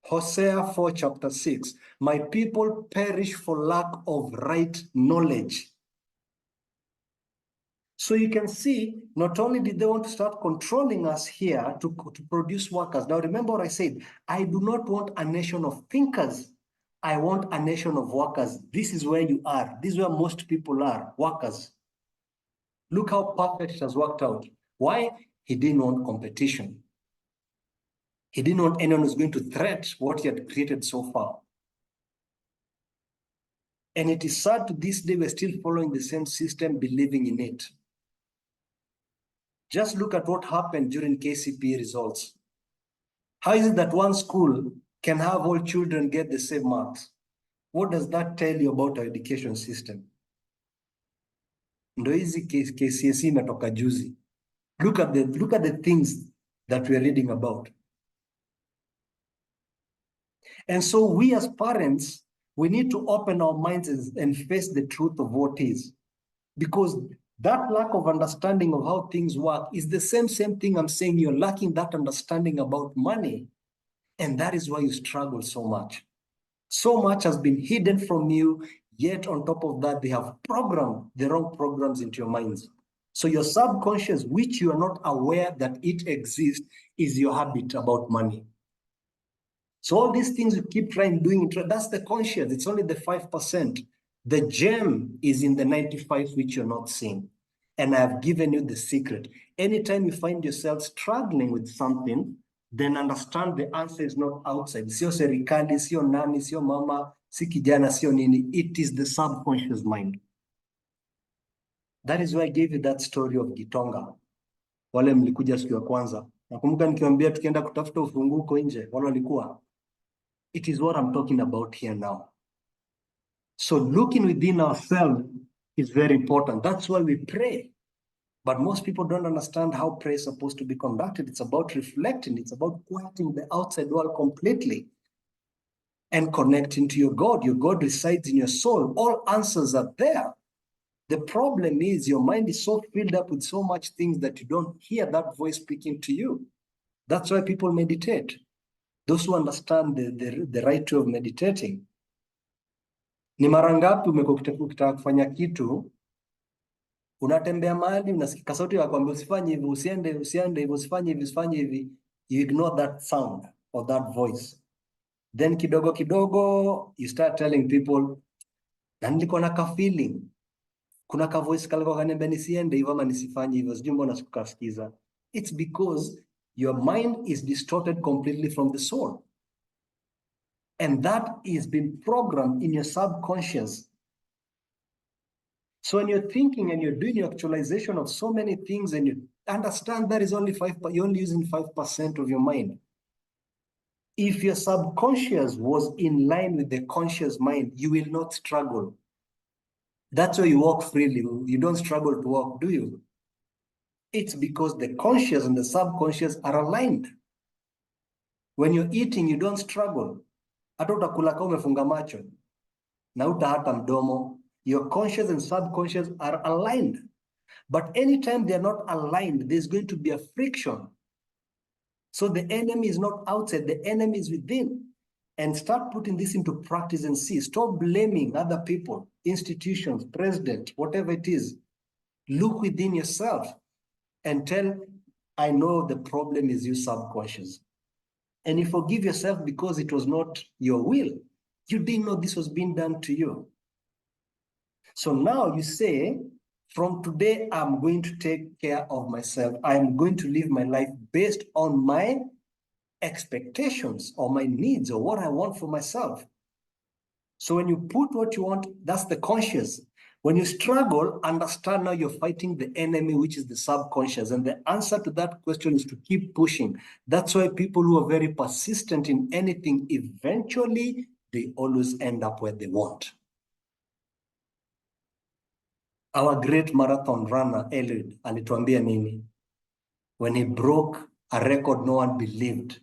Hosea 4 chapter 6, my people perish for lack of right knowledge. So you can see, not only did they want to start controlling us here to produce workers. Now remember what I said, I do not want a nation of thinkers. I want a nation of workers. This is where you are. This is where most people are, workers. Look how perfect it has worked out. Why? He didn't want competition. He didn't want anyone who's going to threat what he had created so far. And it is sad to this day, we're still following the same system, believing in it. Just look at what happened during KCPE results. How is it that one school can have all children get the same marks? What does that tell you about our education system? Ndo hizi KCSE imetoka juzi. Look at the things that we're reading about. And so we as parents, we need to open our minds and face the truth of what is. Because that lack of understanding of how things work is the same thing I'm saying. You're lacking that understanding about money. And that is why you struggle so much. So much has been hidden from you, yet on top of that, they have programmed the wrong programs into your minds. So your subconscious, which you are not aware that it exists, is your habit about money. So all these things you keep trying doing, that's the conscious. It's only the 5%. The gem is in the 95, which you're not seeing. And I've given you the secret. Anytime you find yourself struggling with something, then understand the answer is not outside. Sio serikali, sio nani, sio mama, si kijana, sio nini. It is the subconscious mind. That is why I gave you that story of Gitonga. Wale mlikuja siku ya kwanza. Nakumbuka nikiwaambia tukienda kutafuta ufunguko nje, wale walikuwa. It is what I'm talking about here now. So looking within ourselves is very important. That's why we pray. But most people don't understand how prayer is supposed to be conducted. It's about reflecting. It's about quieting the outside world completely and connecting to your God. Your God resides in your soul. All answers are there. The problem is your mind is so filled up with so much things that you don't hear that voice speaking to you. That's why people meditate. Those who understand the right way of meditating. Ni mara ngapi ukitaka kufanya kitu, unatembea mahali, unasikia sauti ya kwamba usifanye hivi, usiende hivi, usifanye hivi, you ignore that sound or that voice. Then kidogo kidogo, you start telling people, na nilikuwa na ka feeling, kuna ka voice kalikuwa kaniambia nisiende hivyo ama nisifanye hivyo, sijui mbona sikasikiza. It's because your mind is distorted completely from the soul. And that is been programmed in your subconscious. So when you're thinking and you're doing your actualization of so many things and you understand that is only 5%, you're only using 5% of your mind. If your subconscious was in line with the conscious mind, you will not struggle. That's why you walk freely. You don't struggle to walk, do you? It's because the conscious and the subconscious are aligned. When you're eating, you don't struggle. Hata utakula kama umefunga macho na hata mdomo. Your conscious and subconscious are aligned. But anytime they're not aligned, there's going to be a friction. So the enemy is not outside, the enemy is within. And start putting this into practice and see. Stop blaming other people, institutions, president, whatever it is. Look within yourself and tell, I know the problem is you subconscious. And you forgive yourself because it was not your will. You didn't know this was being done to you. So now you say, from today, I'm going to take care of myself. I'm going to live my life based on my expectations or my needs or what I want for myself. So when you put what you want, that's the conscious. When you struggle, understand now you're fighting the enemy, which is the subconscious. And the answer to that question is to keep pushing. That's why people who are very persistent in anything, eventually, they always end up where they want. Our great marathon runner, Eliud, alituambia nini? When he broke a record no one believed.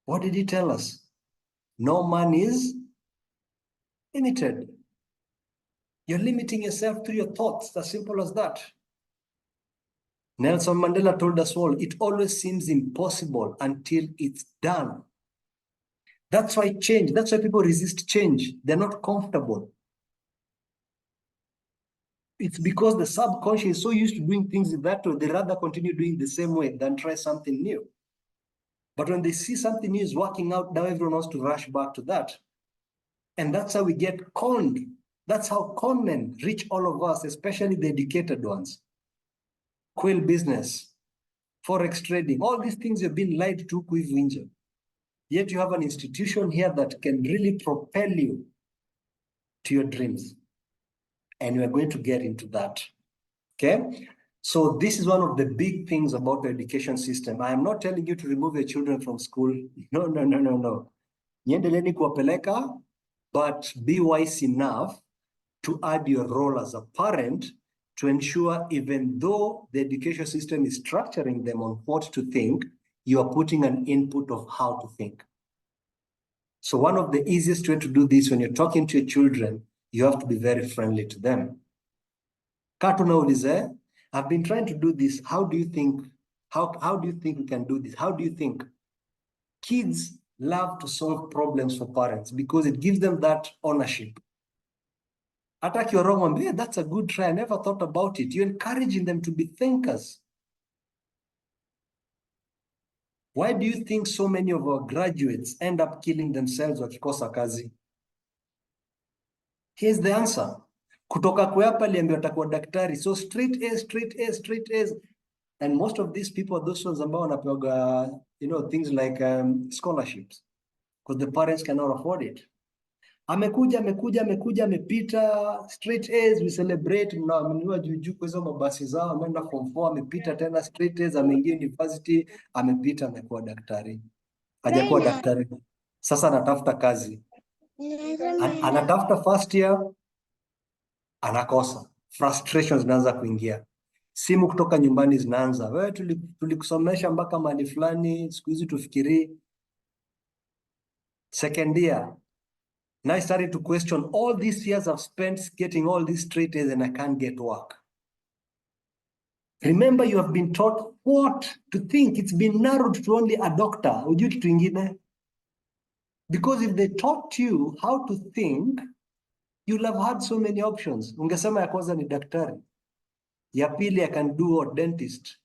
What did he tell us? No man is limited. You're limiting yourself through your thoughts, as simple as that. Nelson Mandela told us all, it always seems impossible until it's done. That's why change, that's why people resist change. They're not comfortable. It's because the subconscious is so used to doing things in that way, they rather continue doing the same way than try something new. But when they see something new is working out, now everyone wants to rush back to that. And that's how we get conned. That's how con men reach all of us, especially the educated ones. Quail business, forex trading, all these things have been lied to kuivinja. Yet you have an institution here that can really propel you to your dreams. And we are going to get into that. Okay? So this is one of the big things about the education system. I am not telling you to remove your children from school. No, no, no, no, no. Niendeleni kuwapeleka, but be wise enough to add your role as a parent to ensure even though the education system is structuring them on what to think, you are putting an input of how to think. So one of the easiest way to do this when you're talking to your children, you have to be very friendly to them. Katuna, I've been trying to do this. How do you think? How do you think we can do this? How do you think? Kids love to solve problems for parents because it gives them that ownership. Attack your wrong one, that's a good try. I never thought about it. You're encouraging them to be thinkers. Why do you think so many of our graduates end up killing themselves wakikosa kazi? Here's the answer. Kutoka kwa hapa aliambiwa atakuwa daktari. So straight A's, straight A's, straight A's. And most of these people are those ones ambao wanapewa, things like scholarships. Because the parents cannot afford it. Amekuja, amepita, straight A's, we celebrate, mnamenunua juujuu kwa hizo mabasi zao, ameenda form 4, amepita tena straight A's, ameingia university, amepita, amekuwa daktari. Hajakuwa daktari. Sasa anatafuta kazi. Anatafuta first year, anakosa. Frustrations zinaanza kuingia. Simu kutoka nyumbani zinaanza. Wewe tulikusomesha mpaka mahali fulani, siku hizi tufikiri. Second year, now I started to question all these years I've spent getting all these straight A's and I can't get work. Remember, you have been taught what to think. It's been narrowed to only a doctor. Hujui kitu ingine. Because if they taught you how to think, you'll have had so many options. Ungesema ya kwanza ni daktari. Ya pili, I can do a dentist.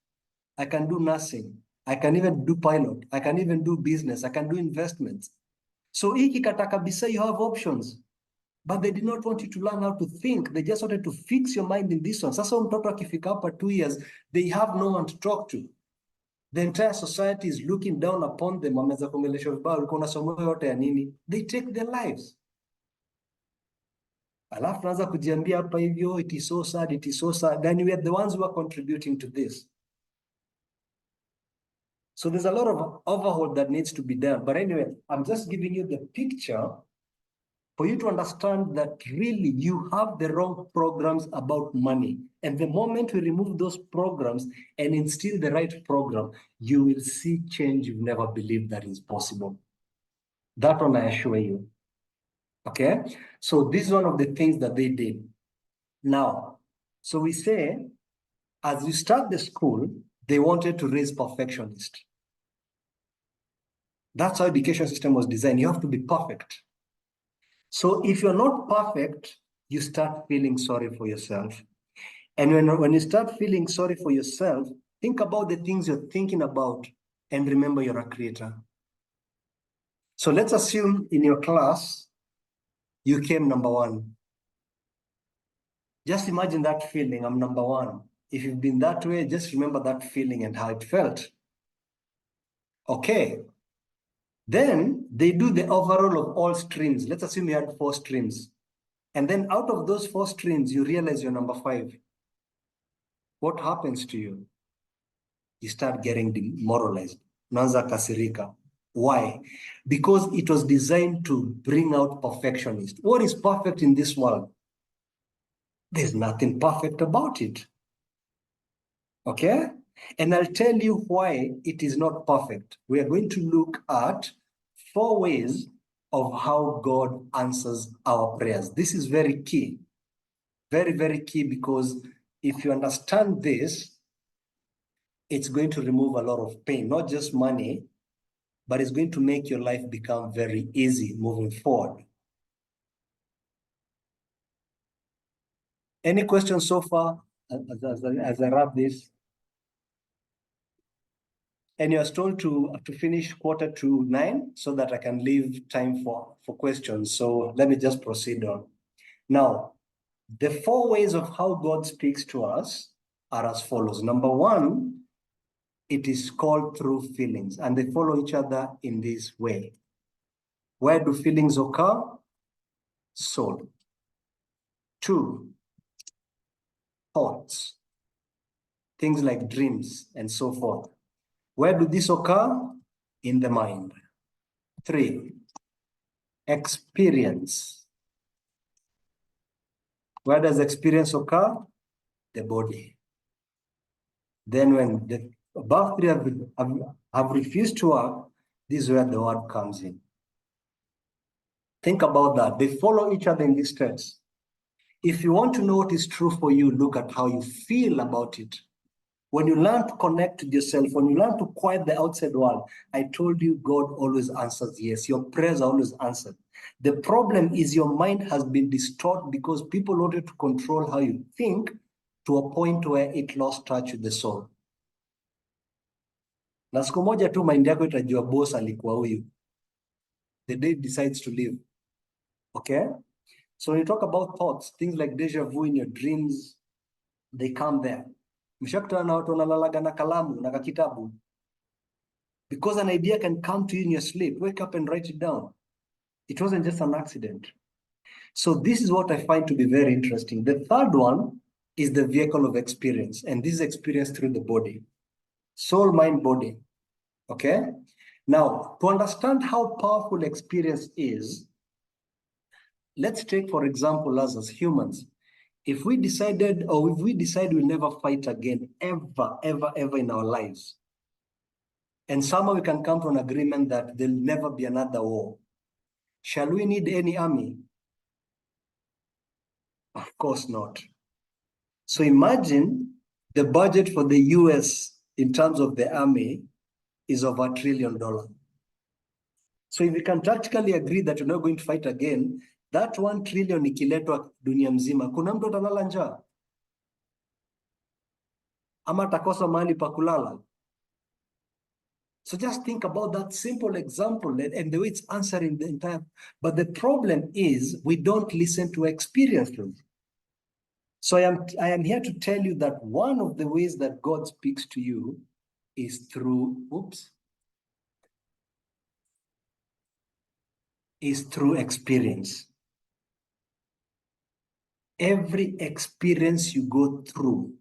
I can do nursing. I can even do pilot. I can even do business. I can do investments. So hiki kata kabisa, you have options. But they did not want you to learn how to think. They just wanted to fix your mind in this one. Sasa mtoto akifika hapa 2 years, they have no one to talk to. The entire society is looking down upon them. Wameweza kuongeleshwa vibaya, ulikuwa unasoma yote ya nini? They take their lives. Alafu naanza kujiambia hapa hivyo, it is so sad, it is so sad. Then we are the ones who are contributing to this. So there's a lot of overhaul that needs to be done. But anyway, I'm just giving you the picture for you to understand that really you have the wrong programs about money. And the moment we remove those programs and instill the right program, you will see change you've never believed that is possible. That one I assure you. Okay? So this is one of the things that they did. Now, So we say, as you start the school, they wanted to raise perfectionists. That's how education system was designed. You have to be perfect. So if you're not perfect, you start feeling sorry for yourself. And when you start feeling sorry for yourself, think about the things you're thinking about and remember you're a creator. So let's assume in your class, you came number one. Just imagine that feeling, I'm number one. If you've been that way, just remember that feeling and how it felt. Okay. Then they do the overall of all streams. Let's assume you had 4 streams. And then out of those 4 streams, you realize you're number 5. What happens to you? You start getting demoralized. Unaanza kasirika. Why? Because it was designed to bring out perfectionist. What is perfect in this world? There's nothing perfect about it. Okay? And I'll tell you why it is not perfect. We are going to look at 4 ways of how God answers our prayers. This is very key. Very, very key, because if you understand this, it's going to remove a lot of pain, not just money, but it's going to make your life become very easy moving forward. Any questions so far as I wrap this? And you're told to finish 8:45 so that I can leave time for questions. So let me just proceed on. Now, the 4 ways of how God speaks to us are as follows. Number 1, it is called through feelings, and they follow each other in this way. Where do feelings occur? Soul. 2, thoughts, things like dreams and so forth. Where do these occur? In the mind. 3, experience. Where does experience occur? The body. Then when the above 3 have refused to work, this is where the word comes in. Think about that. They follow each other in these steps. If you want to know what is true for you, look at how you feel about it. When you learn to connect with yourself, when you learn to quiet the outside world, I told you God always answers yes. Your prayers are always answered. The problem is your mind has been distorted because people wanted to control how you think to a point where it lost touch with the soul. Na siku moja tu mind yako itajua boss alikuwa huyu. The day it decides to live. Okay? So when you talk about thoughts, things like deja vu in your dreams, they come there. Mshakutana na watu wanalalaga na kalamu na kakitabu. Because an idea can come to you in your sleep. Wake up and write it down. It wasn't just an accident. So this is what I find to be very interesting. The third one is the vehicle of experience. And this is experience through the body. Soul, mind, body. Okay? Now, to understand how powerful experience is, let's take, for example, us as humans. If we decide we'll never fight again, ever, ever, ever in our lives, and somehow we can come to an agreement that there'll never be another war, shall we need any army? Of course not. So imagine the budget for the US in terms of the army is over $1 trillion. So if we can practically agree that we're not going to fight again, that 1 trillion ikiletwa dunia mzima, kuna mtu atalala njaa? Ama atakosa mahali pa kulala? So just think about that simple example and the way it's answering the entire. But the problem is we don't listen to experiences. So I am here to tell you that one of the ways that God speaks to you is through, experience. Every experience you go through,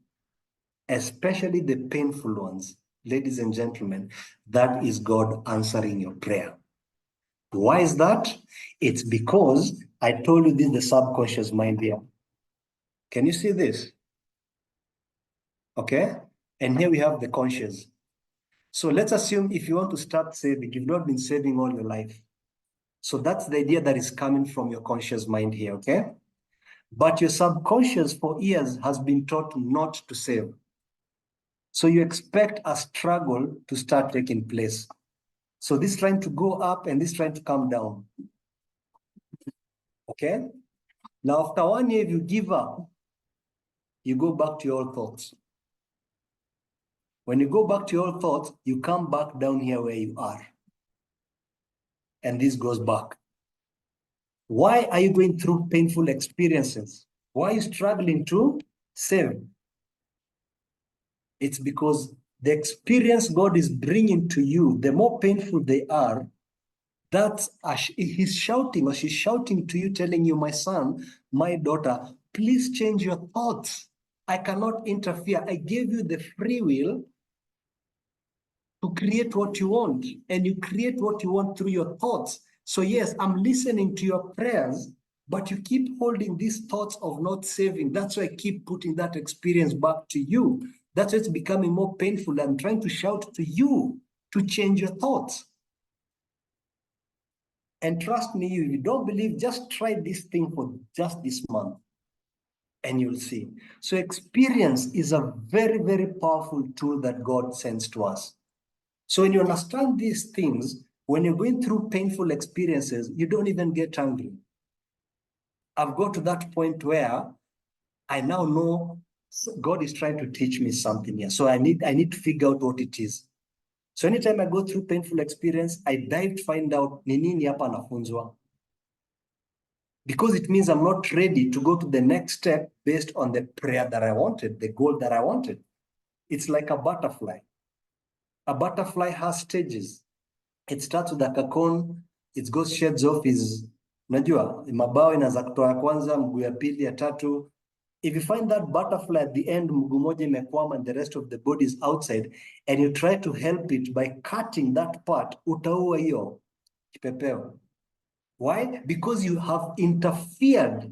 especially the painful ones, ladies and gentlemen, that is God answering your prayer. Why is that? It's because I told you this is the subconscious mind here. Can you see this? Okay. And here we have the conscious. So let's assume if you want to start saving, you've not been saving all your life. So that's the idea that is coming from your conscious mind here, okay? but your subconscious for years has been taught not to save. So you expect a struggle to start taking place. So this trying to go up and this trying to come down. Okay? Now, after 1 year, if you give up, you go back to your thoughts. When you go back to your thoughts, you come back down here where you are. And this goes back. Why are you going through painful experiences? Why are you struggling to save? It's because the experience God is bringing to you, the more painful they are, that's he's shouting or she's shouting to you, telling you, my son, my daughter, please change your thoughts. I cannot interfere. I gave you the free will to create what you want, and you create what you want through your thoughts. So yes, I'm listening to your prayers, but you keep holding these thoughts of not saving. That's why I keep putting that experience back to you. That's why it's becoming more painful. I'm trying to shout to you to change your thoughts. And trust me, if you don't believe, just try this thing for just this month and you'll see. So experience is a very, very powerful tool that God sends to us. So when you understand these things, when you're going through painful experiences, you don't even get angry. I've got to that point where I now know God is trying to teach me something here. So I need to figure out what it is. So anytime I go through painful experience, I dive to find out ni nini hapa nafunzwa. Because it means I'm not ready to go to the next step based on the prayer that I wanted, the goal that I wanted. It's like a butterfly. A butterfly has stages. It starts with a cocoon, it goes shades off his, unajua, mabawa inaanza kutoa ya kwanza, mguu ya pili, ya tatu. If you find that butterfly at the end, mguu moja imekwama and the rest of the body is outside, and you try to help it by cutting that part, utaua hiyo kipepeo. Why? Because you have interfered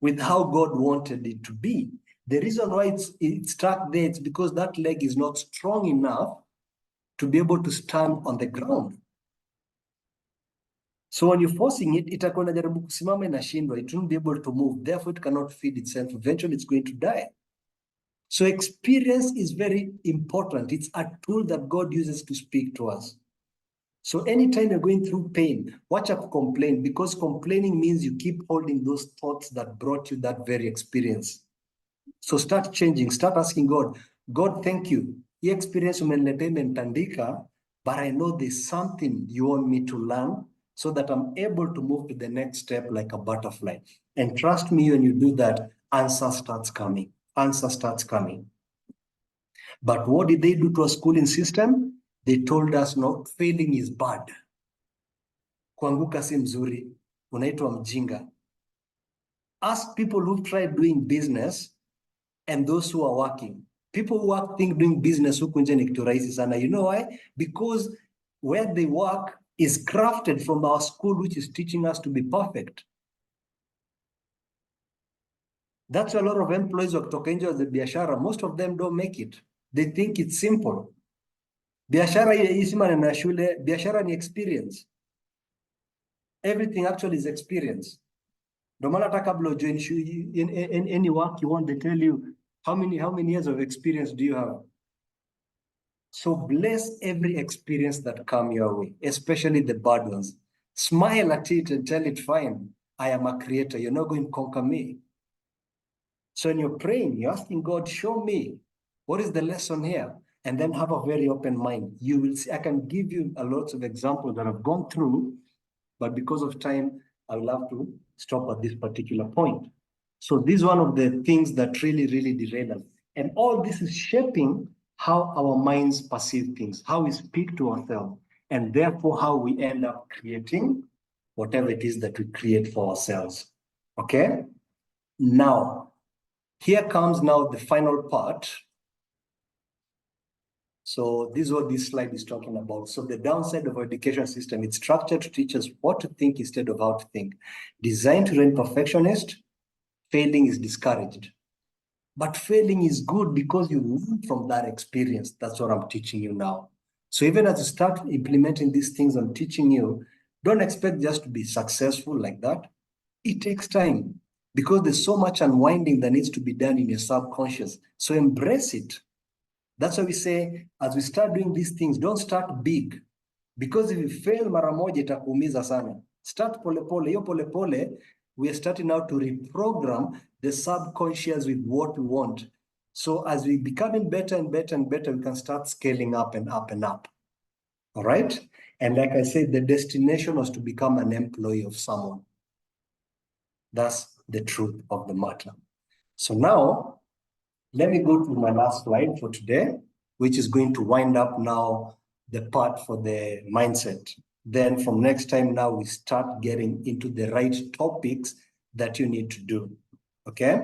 with how God wanted it to be. The reason why it's stuck there, it's because that leg is not strong enough to be able to stand on the ground. So when you're forcing it, itakuwa inajaribu kusimama inashindwa, it won't be able to move. Therefore, it cannot feed itself. Eventually, it's going to die. So experience is very important. It's a tool that God uses to speak to us. So anytime you're going through pain, watch out complain, because complaining means you keep holding those thoughts that brought you that very experience. So start changing, start asking God, God, thank you. Hii experience umeniletea imenitandika, but I know there's something you want me to learn so that I'm able to move to the next step like a butterfly. And trust me, when you do that, answer starts coming. Answer starts coming. But what did they do to our schooling system? They told us, no, failing is bad. Kuanguka si mzuri, unaitwa mjinga. Ask people who tried doing business and those who are working. People who think doing business huku nje ni kitu rahisi sana. You know why? Because where they work is crafted from our school, which is teaching us to be perfect. That's why a lot of employees wakitoka nje za biashara, most of them don't make it. They think it's simple. Biashara hii maneno ya shule, biashara ni experience. Everything actually is experience. Ndio maana hata kabla join in any work you want, they tell you how many years of experience do you have? So bless every experience that come your way, especially the bad ones. Smile at it and tell it, fine, I am a creator. You're not going to conquer me. So when you're praying, you're asking God, show me, what is the lesson here? And then have a very open mind. You will see, I can give you a lot of examples that I've gone through, but because of time, I will have to stop at this particular point. So this is one of the things that really, really derail us. And all this is shaping how our minds perceive things, how we speak to ourselves, and therefore how we end up creating whatever it is that we create for ourselves. Okay? Now, here comes now the final part. So this is what this slide is talking about. So the downside of our education system, it's structured to teach us what to think instead of how to think. Designed to remain perfectionist, failing is discouraged. But failing is good because you learn from that experience. That's what I'm teaching you now. So even as you start implementing these things I'm teaching you, don't expect just to be successful like that. It takes time. because there's so much unwinding that needs to be done in your subconscious. So embrace it. That's why we say, as we start doing these things, don't start big. Because if you fail mara moja itakuumiza sana. Start pole pole. Hiyo pole pole, we are starting now to reprogram the subconscious with what we want. So as we becoming better and better and better, we can start scaling up and up and up. All right? And like I said, the destination was to become an employee of someone. That's the truth of the matter. So now, let me go to my last slide for today, which is going to wind up now the part for the mindset. Then from next time now, we start getting into the right topics that you need to do, okay?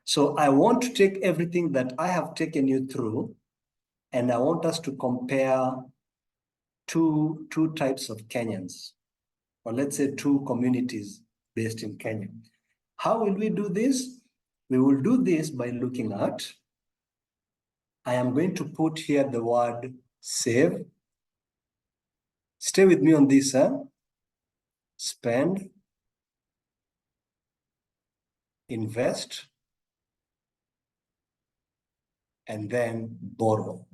So I want to take everything that I have taken you through, and I want us to compare two types of Kenyans, or let's say two communities based in Kenya. How will we do this? We will do this by looking at, I am going to put here the word save. Stay with me on this, spend, invest, and then borrow.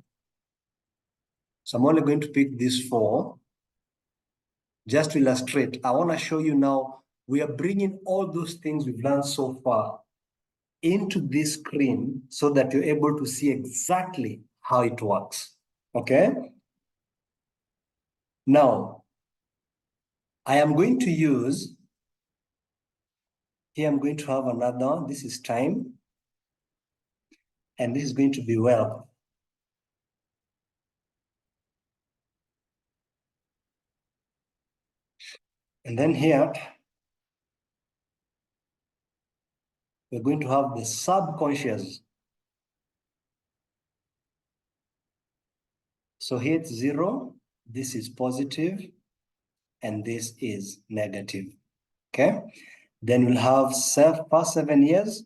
So I'm only going to pick these four just to illustrate. I want to show you now, we are bringing all those things we've learned so far into this screen so that you're able to see exactly how it works, okay? Now, I am going to use, here I'm going to have another one. This is time, and this is going to be wealth. And then here, we're going to have the subconscious. So here it's 0, this is positive, and this is negative, okay? Then we'll have past 7 years,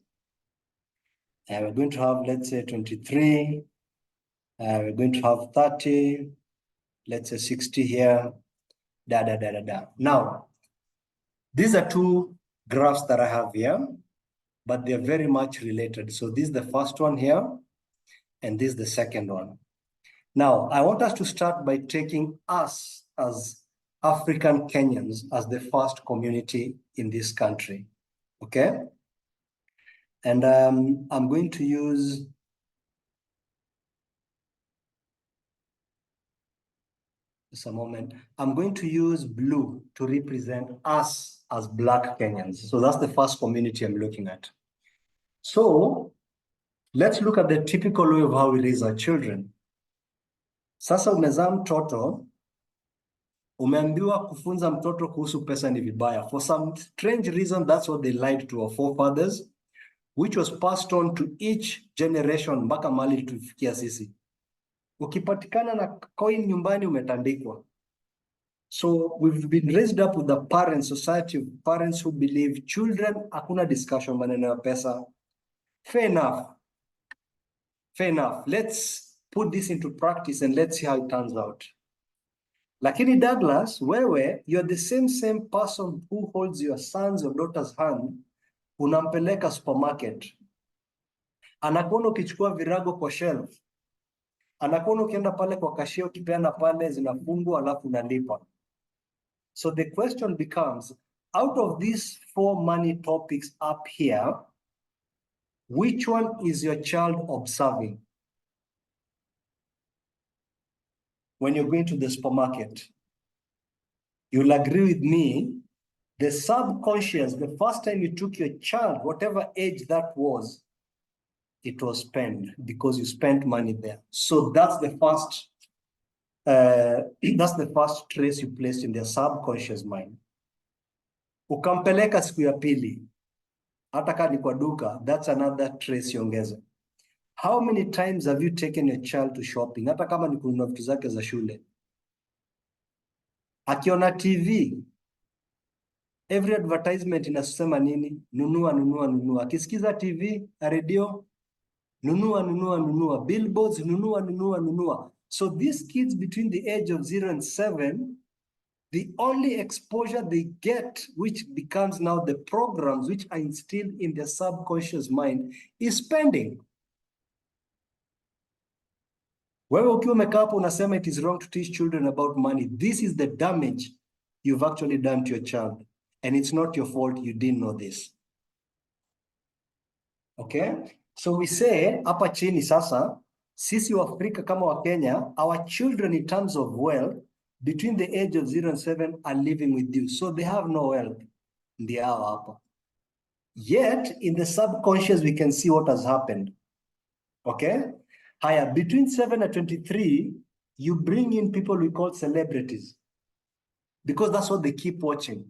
and we're going to have, let's say 23, we're going to have 30, let's say 60 here, Now, these are two graphs that I have here, but they're very much related. So this is the first one here, and this is the second one. Now, I want us to start by taking us as African Kenyans as the first community in this country, okay? And I'm going to use, just a moment, I'm going to use blue to represent us as Black Kenyans. So that's the first community I'm looking at. So let's look at the typical way of how we raise our children. Sasa umezaa mtoto, umeambiwa kufunza mtoto kuhusu pesa ni vibaya. For some strange reason, that's what they lied to our forefathers, which was passed on to each generation mpaka mali tufikia sisi. Ukipatikana na coin nyumbani umetandikwa. So we've been raised up with the parent society of parents who believe children, hakuna discussion maneno ya pesa. Fair enough. Fair enough. Let's put this into practice and let's see how it turns out. Lakini Douglas, wewe, you're the same person who holds your son's or daughter's hand, unampeleka supermarket. Anakuona ukichukua virago kwa shelf. Anakuona ukienda pale kwa cashier ukipeana pale zinafungwa alafu unalipa. So the question becomes, out of these 4 money topics up here, which one is your child observing when you're going to the supermarket? You'll agree with me, the subconscious, the first time you took your child, whatever age that was, it was spent because you spent money there. So that's the first trace you placed in their subconscious mind. Ukampeleka siku ya pili, hata kama ni kwa duka, that's another trace yongeza. How many times have you taken your child to shopping? Hata kama ni kununua vitu zake za shule. Akiona TV, every advertisement inasema nini? Nunua, nunua, nunua. Akisikiza TV, radio, nunua, nunua, nunua. Billboards, nunua, nunua, nunua. So these kids between the age of 0 and 7, the only exposure they get, which becomes now the programs which are instilled in their subconscious mind, is spending. Wewe ukiwa umekaa hapo unasema it is wrong to teach children about money. This is the damage you've actually done to your child. And it's not your fault you didn't know this. Okay? So we say, hapa chini sasa, sisi wa Afrika kama wa Kenya, our children in terms of wealth, between the age of 0 and 7 are living with you. So they have no wealth. Ndio hao hapa. Yet, in the subconscious, we can see what has happened. Okay? Higher, between 7 and 23, you bring in people we call celebrities. Because that's what they keep watching.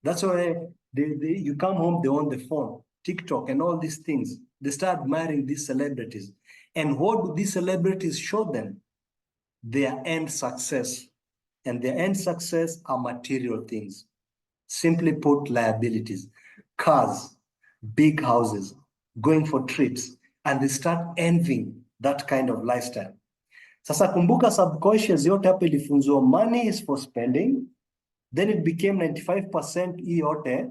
That's why you come home, they own the phone, TikTok, and all these things. They start admiring these celebrities. And what do these celebrities show them? Their end success. And their end success are material things. Simply put, liabilities. Cars, big houses, going for trips, and they start envying that kind of lifestyle. Sasa kumbuka subconscious yote hapa ilifunzwa money is for spending, then it became 95% yote,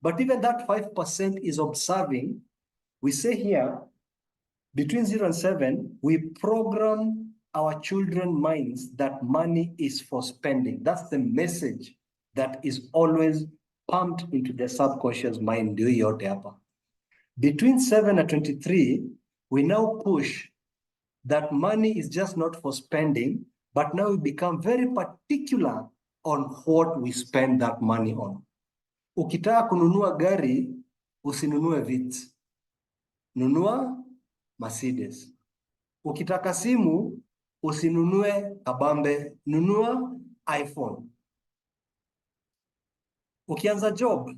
but even that 5% is observing. We say here, between 0 and 7, we program our children's minds that money is for spending. That's the message that is always pumped into their subconscious mind. Between 7 and 23, we now push that money is just not for spending, but now we become very particular on what we spend that money on. Ukitaka kununua gari, usinunue Vitz. Nunua Mercedes. Ukitaka simu, usinunue kabambe, nunua iPhone. Ukianza job,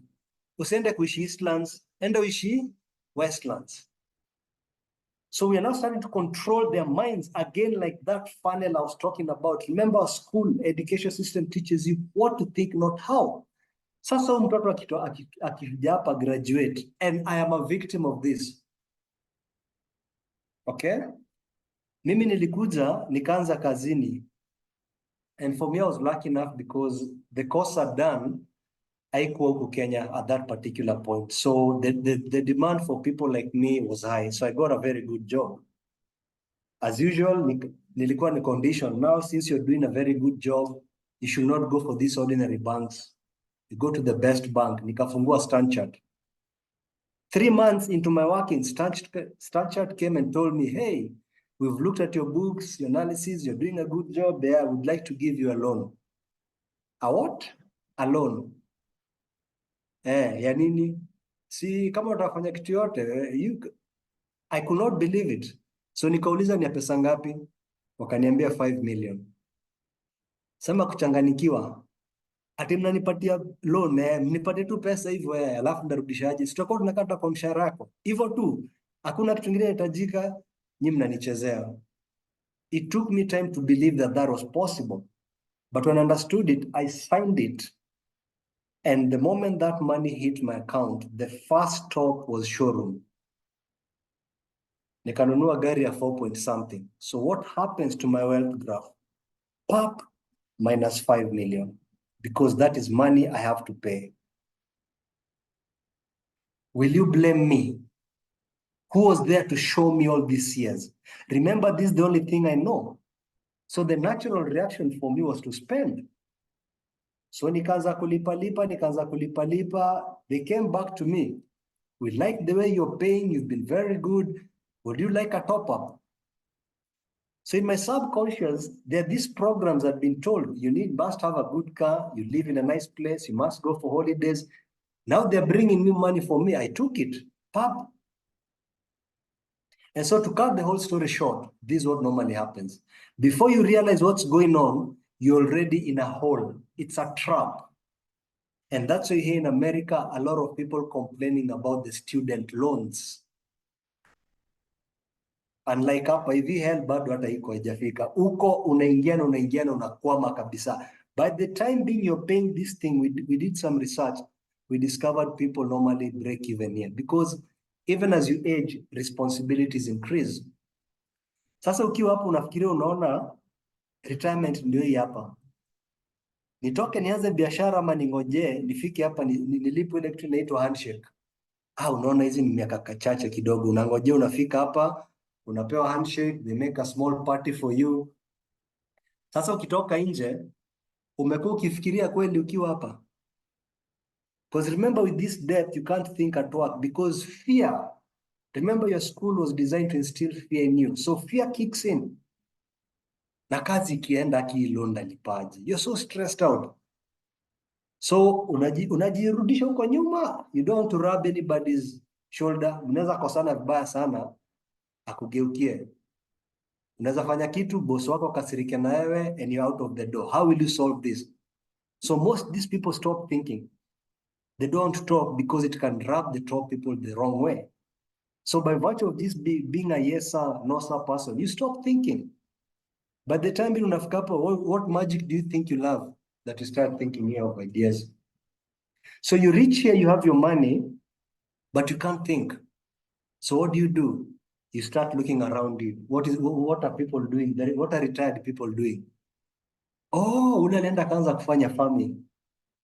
usiende kuishi Eastlands, enda uishi Westlands. So we are now starting to control their minds again, like that funnel I was talking about. Remember, our school education system teaches you what to think, not how. Sasa mtoto akija hapa graduate, and I am a victim of this. Okay? Mimi nilikuja, nikaanza kazini. And for me, I was lucky enough because the course I'd done, haikuwa huku Kenya at that particular point. So the demand for people like me was high. So I got a very good job. As usual, nilikuwa ni condition. Now, since you're doing a very good job, you should not go for these ordinary banks. You go to the best bank. Nikafungua Stanchart. 3 months into my working, Stanchart came and told me, hey, we've looked at your books, your analysis, you're doing a good job there. I would like to give you a loan. A what? A loan. Ya nini? Si kama utafanya kitu yote, I could not believe it. So nikauliza ni pesa ngapi? Wakaniambia 5 million. Sema kuchanganikiwa. Ati mnanipatia loan, mnipatie tu pesa hivyo alafu ndarudishaje? Sitakuwa tunakata kwa mshahara wako. Hivyo tu. Hakuna kitu kingine inahitajika, nyinyi mnanichezea. It took me time to believe that that was possible. But when I understood it, I signed it. And the moment that money hit my account, the first stop was showroom. Nikanunua gari ya 4 point something. So what happens to my wealth graph? Pop, minus 5 million. Because that is money I have to pay. Will you blame me? Who was there to show me all these years? Remember, this is the only thing I know. So the natural reaction for me was to spend. So nikaanza kulipa. They came back to me. We like the way you're paying. You've been very good. Would you like a top-up? So in my subconscious, there are these programs that have been told, must have a good car, you live in a nice place, you must go for holidays. Now they're bringing new money for me. I took it. Pop. And so to cut the whole story short, this is what normally happens. Before you realize what's going on, you're already in a hole. It's a trap. And that's why here in America, a lot of people complaining about the student loans. Unlike hapa hivi hell bado hata iko haijafika. Uko unaingiana unakwama kabisa. By the time being you're paying this thing, we did some research. We discovered people normally break even here because even as you age, responsibilities increase. Sasa ukiwa hapo unafikiria unaona retirement ndio hii hapa. Nitoke nianze biashara ama ningoje nifike hapa nilipo ile kitu inaitwa handshake. Unaona hizi ni miaka kachache kidogo, unangojea unafika hapa, unapewa handshake, they make a small party for you. Sasa ukitoka nje, umekuwa ukifikiria kweli ukiwa hapa? Because remember, with this debt, you can't think at work because fear. Remember, your school was designed to instill fear in you. So fear kicks in. Na kazi ikienda akilonda lipaji. You're so stressed out. So unajirudisha huko nyuma. You don't want to rub anybody's shoulder. Unaweza kosana vibaya sana, akugeukie. Unaweza fanya kitu, boss wako akasirike na wewe and you're out of the door. How will you solve this? So most these people stop thinking. They don't talk because it can rub the top people the wrong way. So by virtue of this being a yes sir, no sir person, you stop thinking. By the time you unafika hapo, what magic do you think you love that you start thinking here of ideas? So you reach here, you have your money, but you can't think. So what do? You start looking around you. What are people doing? What are retired people doing? Ule alienda kaanza kufanya farming.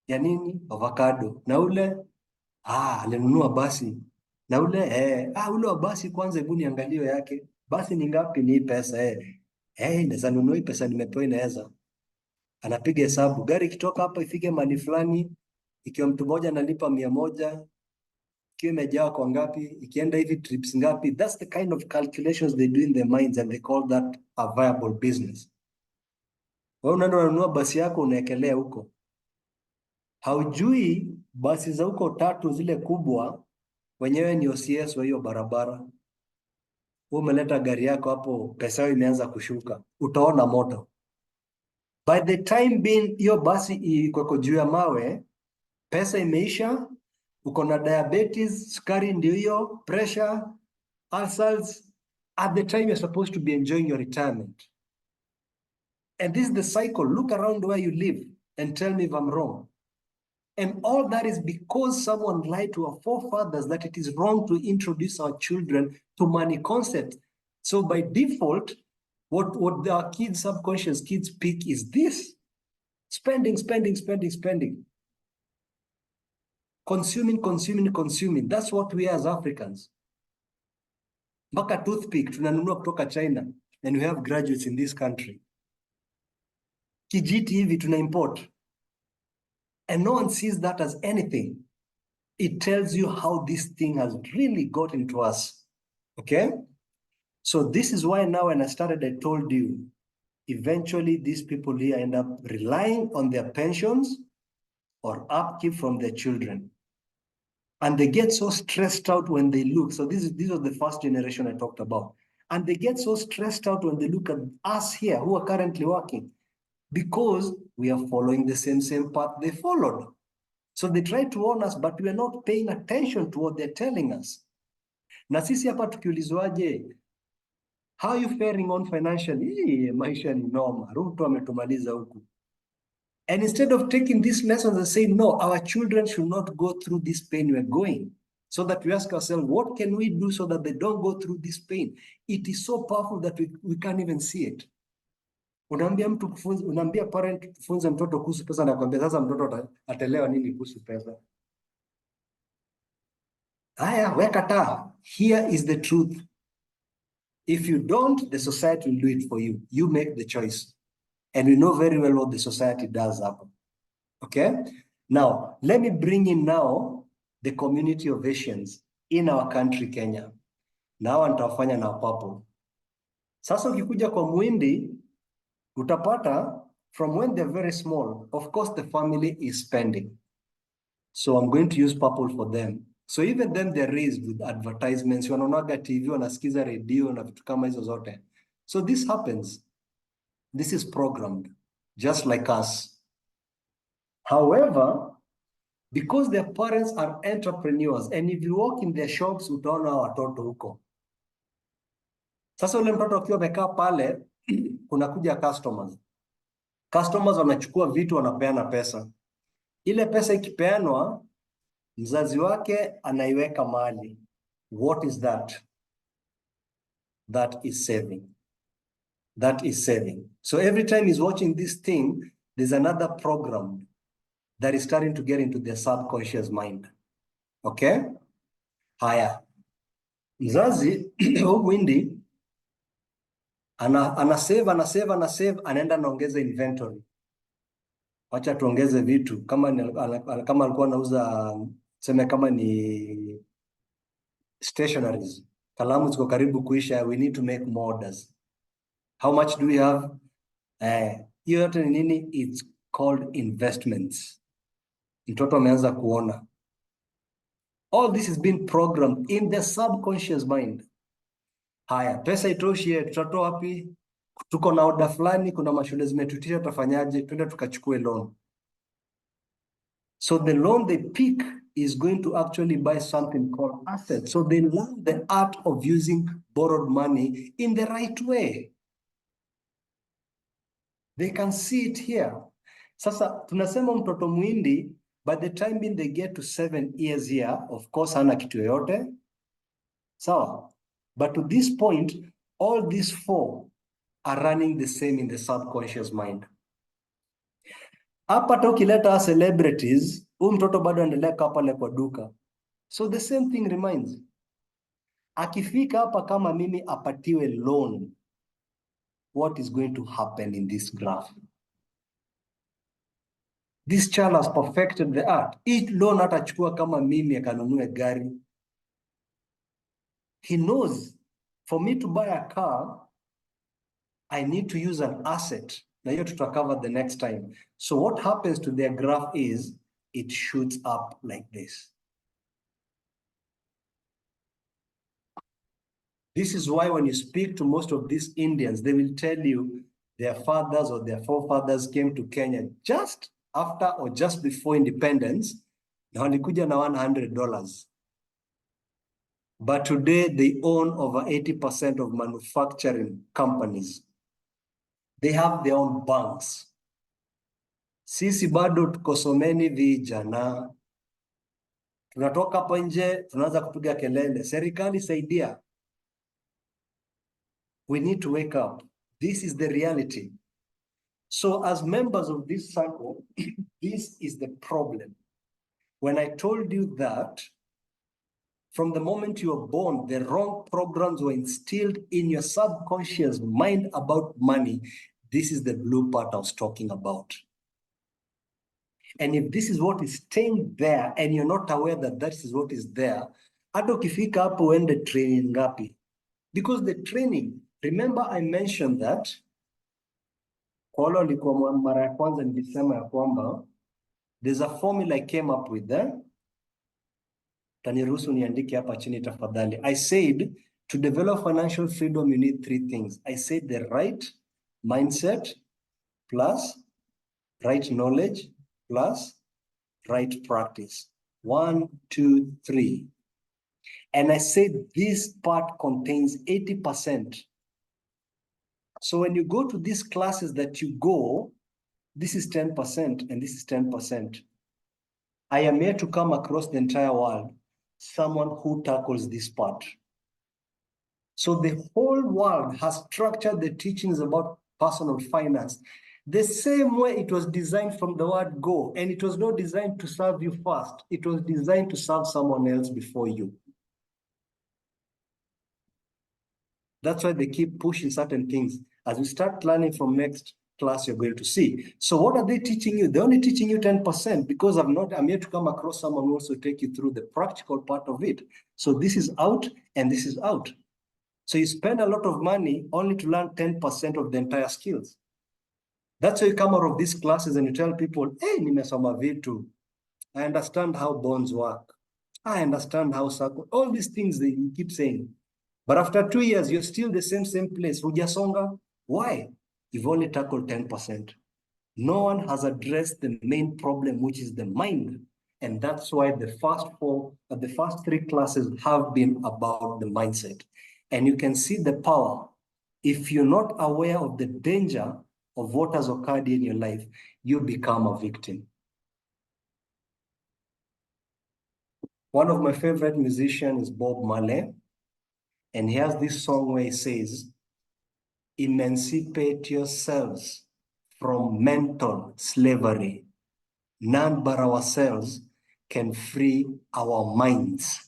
Ya nini? Avocado. Na ule alinunua basi. Na ule ule wa basi kwanza, hebu niangalie yake. Basi ni ngapi? Ni pesa naweza nunua hii pesa nimepewa inaweza. Anapiga hesabu. Gari ikitoka hapa ifike mahali fulani, ikiwa mtu mmoja analipa 100, ikiwa imejaa kwa ngapi, ikienda hivi trips ngapi. That's the kind of calculations they do in their minds and they call that a viable business. Wewe unaenda unanunua basi yako unaekelea huko. Haujui basi za huko 3 zile kubwa wenyewe ni OCS wa hiyo barabara. Wewe umeleta gari yako hapo, pesa yao imeanza kushuka. Utaona moto. By the time being hiyo basi iko juu ya mawe, pesa imeisha, uko na diabetes, sukari ndio hiyo, pressure, ulcers, at the time you're supposed to be enjoying your retirement. And this is the cycle. Look around where you live and tell me if I'm wrong. And all that is because someone lied to our forefathers that it is wrong to introduce our children to money concept. So by default, what our kids, subconscious kids pick is this. Spending. Consuming. That's what we are as Africans. Mpaka toothpick tunanunua kutoka China, and we have graduates in this country. Kijiti hivi tuna import. And no one sees that as anything. It tells you how this thing has really got into us. Okay? So this is why now when I started, I told you, eventually these people here end up relying on their pensions or upkeep from their children. And they get so stressed out when they look. So this was the first generation I talked about. And they get so stressed out when they look at us here who are currently working, because we are following the same path they followed. So they try to warn us, but we are not paying attention to what they're telling us. Na sisi hapa tukiulizwaje, how are you faring on financially? Maisha ni noma. Ruto ametumaliza huku. And instead of taking these lessons and saying, no, our children should not go through this pain we're going, so that we ask ourselves, what can we do so that they don't go through this pain? It is so powerful that we can't even see it. Unaambia parent kufunza mtoto kuhusu pesa, na kwambia sasa mtoto atelewa nini kuhusu pesa? Haya, weka taa. Here is the truth. If you don't, the society will do it for you. You make the choice. And we know very well what the society does happen. Okay? Now, let me bring in now the community of Asians in our country, Kenya. Now, nitafanya na papo. Sasa ukikuja kwa Muhindi, utapata from when they're very small, of course, the family is spending. So I'm going to use purple for them. So even them, they're raised with advertisements. Wanaonaga TV, wanasikiza radio na vitu kama hizo zote. So this happens. This is programmed, just like us. However, because their parents are entrepreneurs, and if you walk in their shops, utaona watoto huko. Sasa ule mtoto akiwa amekaa pale, kunakuja customers. Customers wanachukua vitu, wanapeana pesa. Ile pesa ikipeanwa, mzazi wake anaiweka mahali. What is that? That is saving. That is saving. So every time he's watching this thing, there's another program that is starting to get into their subconscious mind. Okay? Haya. Mzazi, Windi, ana save, anaenda anaongeza inventory. Wacha tuongeze vitu. Kama alikuwa anauza, seme kama ni stationaries. Kalamu ziko karibu kuisha, we need to make more orders. How much do we have? Hiyo yote ni nini? It's called investments. Mtoto ameanza kuona. All this has been programmed in the subconscious mind. Haya, pesa itoshi, tutatoa wapi? Tuko na order fulani, kuna mashule zimetutisha, tutafanyaje? Twende tukachukue loan. So the loan they pick is going to actually buy something called assets. So they learn the art of using borrowed money in the right way. They can see it here. Sasa tunasema mtoto mwindi, by the time they get to 7 years here, of course hana kitu yoyote. So, but to this point, all these 4 are running the same in the subconscious mind. Hapa hata ukileta celebrities, huyu mtoto bado anaendelea kaa pale kwa duka. So the same thing remains. Akifika hapa kama mimi apatiwe loan, what is going to happen in this graph? This child has perfected the art. Each loan atachukua kama mimi akanunue gari. He knows, for me to buy a car, I need to use an asset. Now you have to cover the next time. So what happens to their graph is, it shoots up like this. This is why when you speak to most of these Indians, they will tell you their fathers or their forefathers came to Kenya just after or just before independence, na walikuja na $100. But today they own over 80% of manufacturing companies. They have their own banks. Sisi bado tukosomeni vijana. Tunatoka hapo nje, tunaanza kupiga kelele. Serikali saidia. We need to wake up. This is the reality. So as members of this circle, this is the problem. When I told you that from the moment you were born, the wrong programs were instilled in your subconscious mind about money, this is the blue part I was talking about. And if this is what is staying there and you're not aware that that is what is there, hata ukifika hapo uende training ngapi? Because the training, remember I mentioned that kwa wale walikuwa mara ya kwanza nilisema ya kwamba there's a formula I came up with there. Taniruhusu niandike hapa chini tafadhali. I said to develop financial freedom you need 3 things. I said the right mindset plus right knowledge plus right practice. 1, 2, 3. And I said this part contains 80%. So when you go to these classes that you go, this is 10% and this is 10%. I am here to come across the entire world, someone who tackles this part. So the whole world has structured the teachings about personal finance the same way it was designed from the word go, and it was not designed to serve you first. It was designed to serve someone else before you. That's why they keep pushing certain things. As we start learning from next class, you're going to see. So what are they teaching you? They're only teaching you 10% because I'm here to come across someone who also take you through the practical part of it. So this is out and this is out. So you spend a lot of money only to learn 10% of the entire skills. That's why you come out of these classes and you tell people, hey, nimesoma vitu. I understand how bonds work. I understand how Sacco, all these things they keep saying. But after 2 years, you're still the same place. Hujasonga. Why? You've only tackled 10%. No one has addressed the main problem, which is the mind. And that's why the first 3 classes have been about the mindset. And you can see the power. If you're not aware of the danger of what has occurred in your life, you become a victim. One of my favorite musicians is Bob Marley. And he has this song where he says, emancipate yourselves from mental slavery. None but ourselves can free our minds.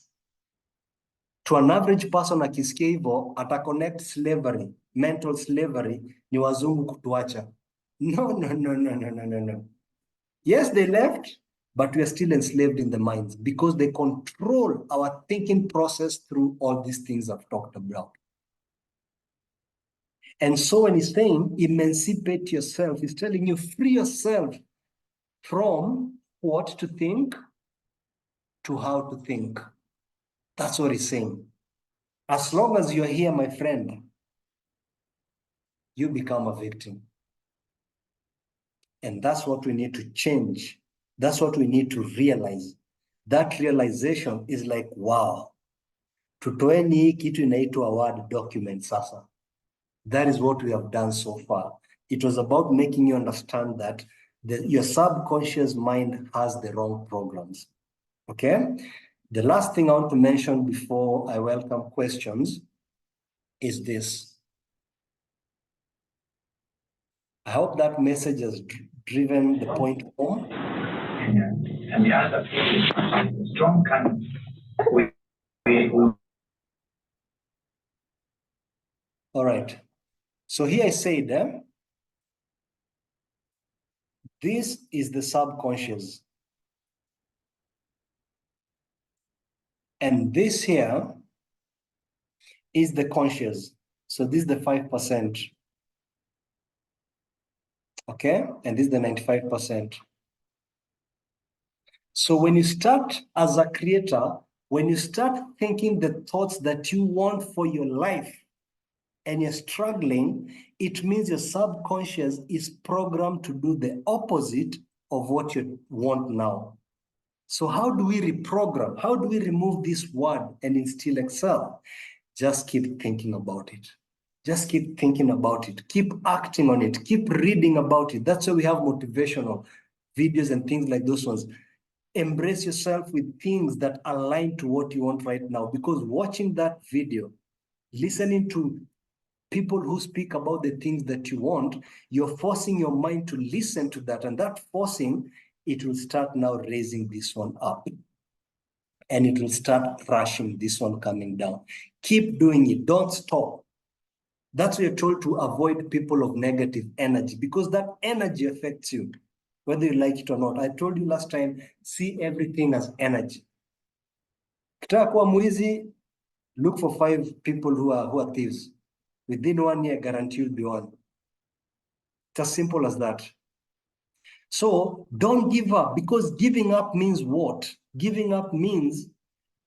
To an average person akisikia hivyo, connect slavery, mental slavery, ni wazungu kutuacha. No, no, no, no, no, no, no, no. Yes, they left, but we are still enslaved in the minds because they control our thinking process through all these things I've talked about. And so when he's saying emancipate yourself, he's telling you free yourself from what to think to how to think. That's what he's saying. As long as you're here, my friend, you become a victim. And that's what we need to change. That's what we need to realize. That realization is like, wow, tutoeni hii kitu inaitwa Word document sasa. That is what we have done so far. It was about making you understand that your subconscious mind has the wrong programs. Okay? The last thing I want to mention before I welcome questions is this. I hope that message has driven the point home. And the other is strong kind. All right. So here I said, this is the subconscious. And this here is the conscious. So this is the 5%. Okay? And this is the 95%. So when you start as a creator, when you start thinking the thoughts that you want for your life and you're struggling, it means your subconscious is programmed to do the opposite of what you want now. So how do we reprogram? How do we remove this word and instill Excel? Just keep thinking about it. Just keep thinking about it. Keep acting on it. Keep reading about it. That's why we have motivational videos and things like those ones. Embrace yourself with things that align to what you want right now, because watching that video, listening to people who speak about the things that you want, you're forcing your mind to listen to that, and that forcing, it will start now raising this one up, and it will start crushing this one coming down. Keep doing it. Don't stop. That's why you're told to avoid people of negative energy, because that energy affects you, whether you like it or not. I told you last time, see everything as energy. Kitaka kuwa mwizi, look for 5 people who are thieves. Within 1 year, guarantee you'll be one. It's as simple as that. So don't give up, because giving up means what? Giving up means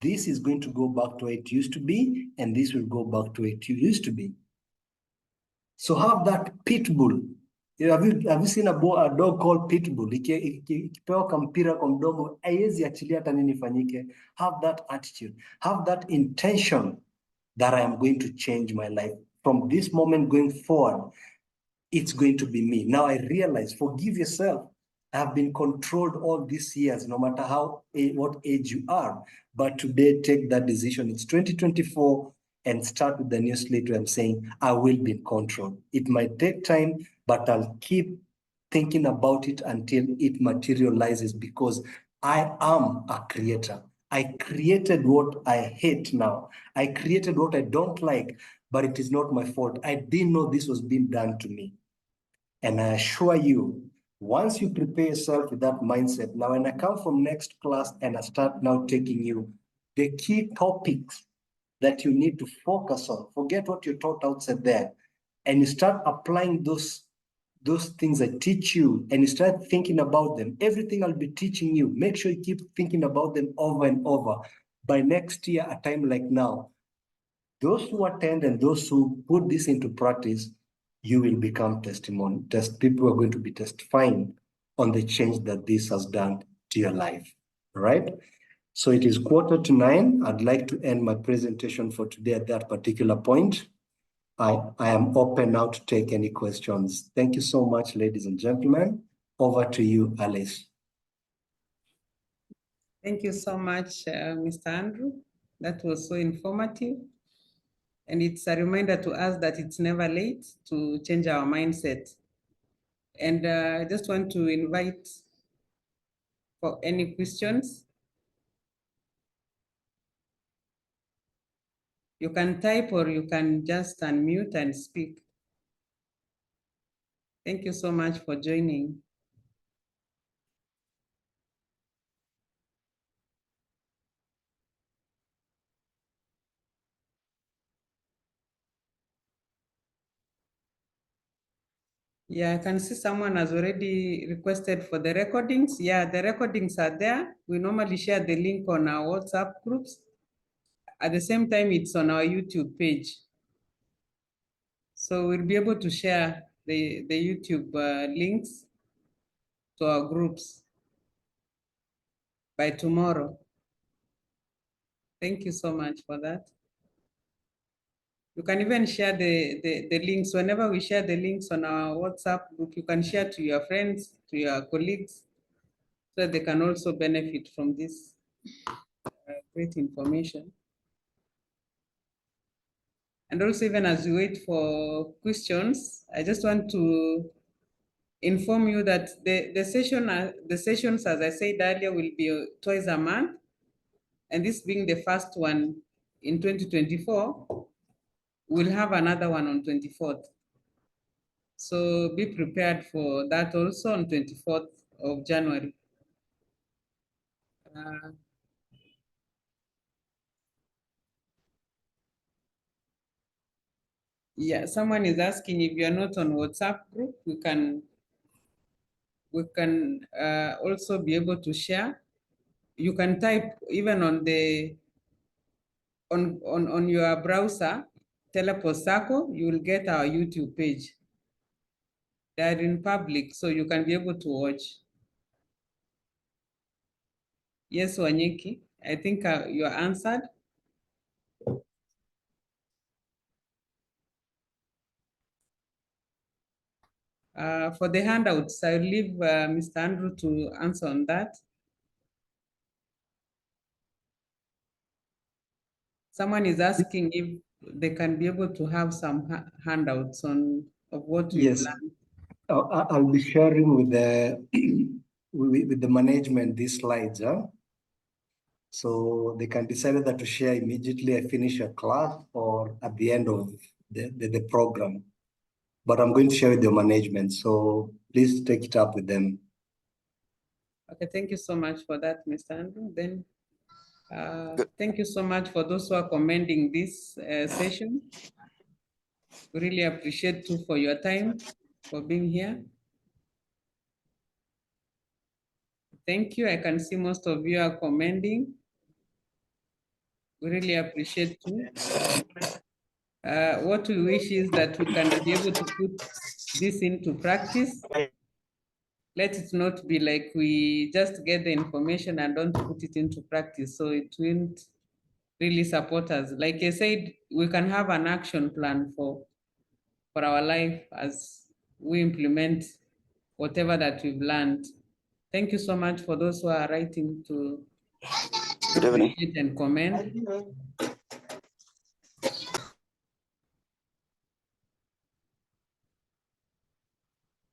this is going to go back to where it used to be, and this will go back to where it used to be. So have that pit bull. Have you seen a dog called pit bull? Ikipewa kampira kwa mdomo, haiwezi achilia hata nini fanyike. Have that attitude. Have that intention that I am going to change my life. From this moment going forward, it's going to be me. Now I realize, forgive yourself. I have been controlled all these years, no matter what age you are. But today, take that decision. It's 2024, and start with the new slate where I'm saying, I will be in control. It might take time, but I'll keep thinking about it until it materializes, because I am a creator. I created what I hate now. I created what I don't like, but it is not my fault. I didn't know this was being done to me. And I assure you, once you prepare yourself with that mindset, now when I come from next class and I start now taking you the key topics that you need to focus on, forget what you taught outside there, and you start applying those things I teach you, and you start thinking about them. Everything I'll be teaching you, make sure you keep thinking about them over and over. By next year, a time like now, those who attend and those who put this into practice, you will become testimony. People are going to be testifying on the change that this has done to your life. All right? So it is 8:45. I'd like to end my presentation for today at that particular point. I am open now to take any questions. Thank you so much, ladies and gentlemen. Over to you, Alice. Thank you so much, Mr. Andrew. That was so informative. And it's a reminder to us that it's never late to change our mindset. And I just want to invite for any questions. You can type or you can just unmute and speak. Thank you so much for joining. Yeah, I can see someone has already requested for the recordings. Yeah, the recordings are there. We normally share the link on our WhatsApp groups. At the same time, it's on our YouTube page. So we'll be able to share the YouTube links to our groups by tomorrow. Thank you so much for that. You can even share the links. Whenever we share the links on our WhatsApp group, you can share to your friends, to your colleagues, so that they can also benefit from this great information. And also, even as we wait for questions, I just want to inform you that the sessions, as I said earlier, will be twice a month. And this being the first one in 2024, we'll have another one on 24th. So be prepared for that also on 24th of January. Yeah, someone is asking if you're not on WhatsApp group, we can also be able to share. You can type even on the on your browser, Telepost Sacco, you will get our YouTube page. They are in public, so you can be able to watch. Yes, Wanyeki, I think you are answered. For the handouts, I'll leave Mr. Andrew to answer on that. Someone is asking if they can be able to have some handouts of what we've Yes. learned. I'll be sharing with the with the management these slides, so they can decide whether to share immediately I finish a class or at the end of the program. But I'm going to share with the management, so please take it up with them. Okay, thank you so much for that, Mr. Andrew. Then, thank you so much for those who are commending this session. We really appreciate you for your time, for being here. Thank you. I can see most of you are commending. We really appreciate you. What we wish is that we can be able to put this into practice. Let it not be like we just get the information and don't put it into practice. So it won't really support us. Like I said, we can have an action plan for our life as we implement whatever that we've learned. Thank you so much for those who are writing to appreciate and comment.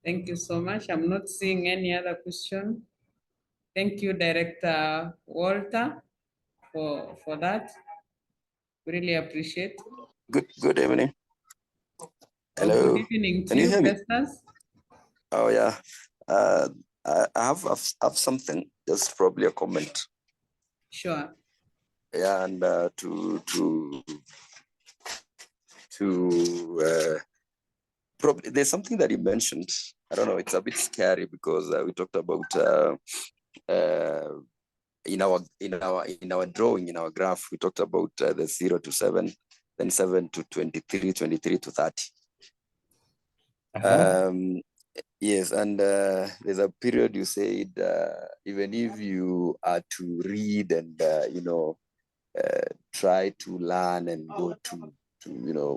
Thank you so much. I'm not seeing any other question. Thank you, Director Walter, for that. Really appreciate. Good evening. Hello. Oh, good evening to Can you hear me? Festus. Oh yeah. I have something. Just probably a comment. Sure. Yeah, and probably there's something that you mentioned. I don't know. It's a bit scary because we talked about in our drawing, in our graph, we talked about the 0 to 7, then 7 to 23, 23 to 30. Yes, and there's a period you said even if you are to read and try to learn and go to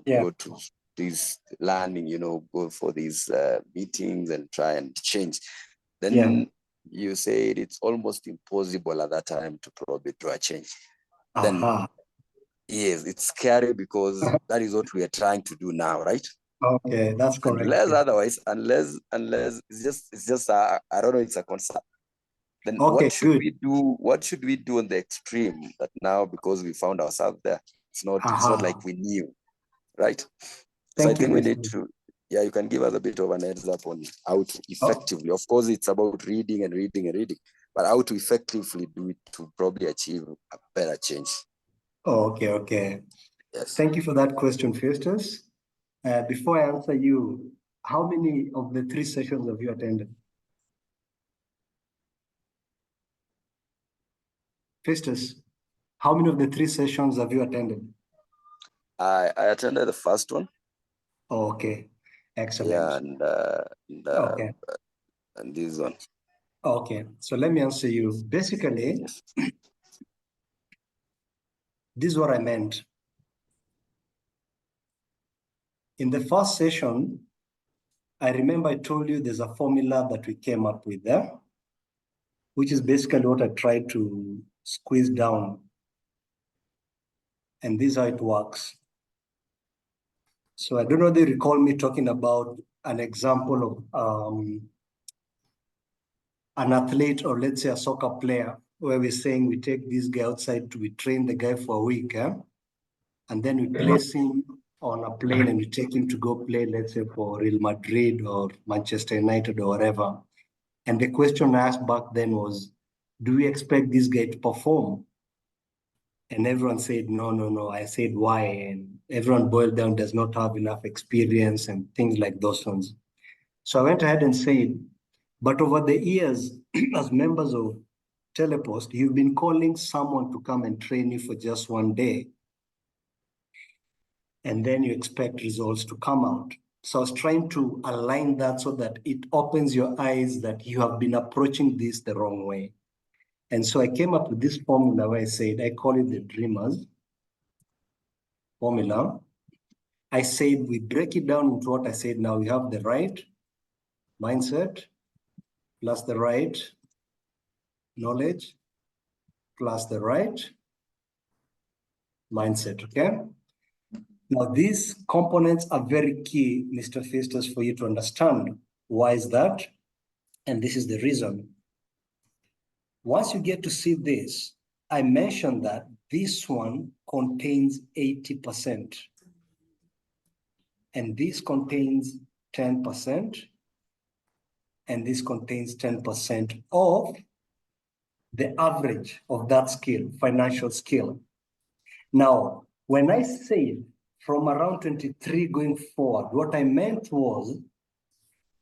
go to this learning, go for these meetings and try and change, then you said it's almost impossible at that time to probably draw a change. Then yes, it's scary because that is what we are trying to do now, right? Okay, that's correct. Unless otherwise, unless it's just I don't know, it's a concern. Then Okay, what should good. we do? What should we do on the extreme that now, because we found ourselves there, it's not like we knew, right? So I Thank you, think we need Mr. to, yeah, you can give us a bit of an heads up on how to effectively, of course, it's about reading and reading and reading, but how to effectively do it to probably achieve a better change. Okay, okay. Yes. Thank you for that question, Festus. Before I answer you, how many of the 3 sessions have you attended? Festus, how many of the 3 sessions have you attended? I attended the first one. Oh, okay, excellent. Yeah, okay. And this one. Okay, so let me answer you. Basically, Yes. This is what I meant. In the first session, I remember I told you there's a formula that we came up with there, which is basically what I tried to squeeze down. And this is how it works. So I don't know if you recall me talking about an example of an athlete, or let's say a soccer player, where we're saying we take this guy outside we train the guy for a week, and then we place him on a plane and we take him to go play, let's say, for Real Madrid or Manchester United or whatever. And the question I asked back then was, do we expect this guy to perform? And everyone said, no, no, no. I said, why? And everyone boiled down, does not have enough experience and things like those ones. So I went ahead and said, but over the years, as members of Telepost, you've been calling someone to come and train you for just one day. And then you expect results to come out. So I was trying to align that so that it opens your eyes that you have been approaching this the wrong way. And so I came up with this formula where I said, I call it the dreamers formula. I said, we break it down into what I said. Now we have the right mindset plus the right knowledge plus the right mindset, okay? Now these components are very key, Mr. Festus, for you to understand. Why is that? And this is the reason. Once you get to see this, I mentioned that this one contains 80%. And this contains 10%. And this contains 10% of the average of that skill, financial skill. Now, when I say from around 23 going forward, what I meant was,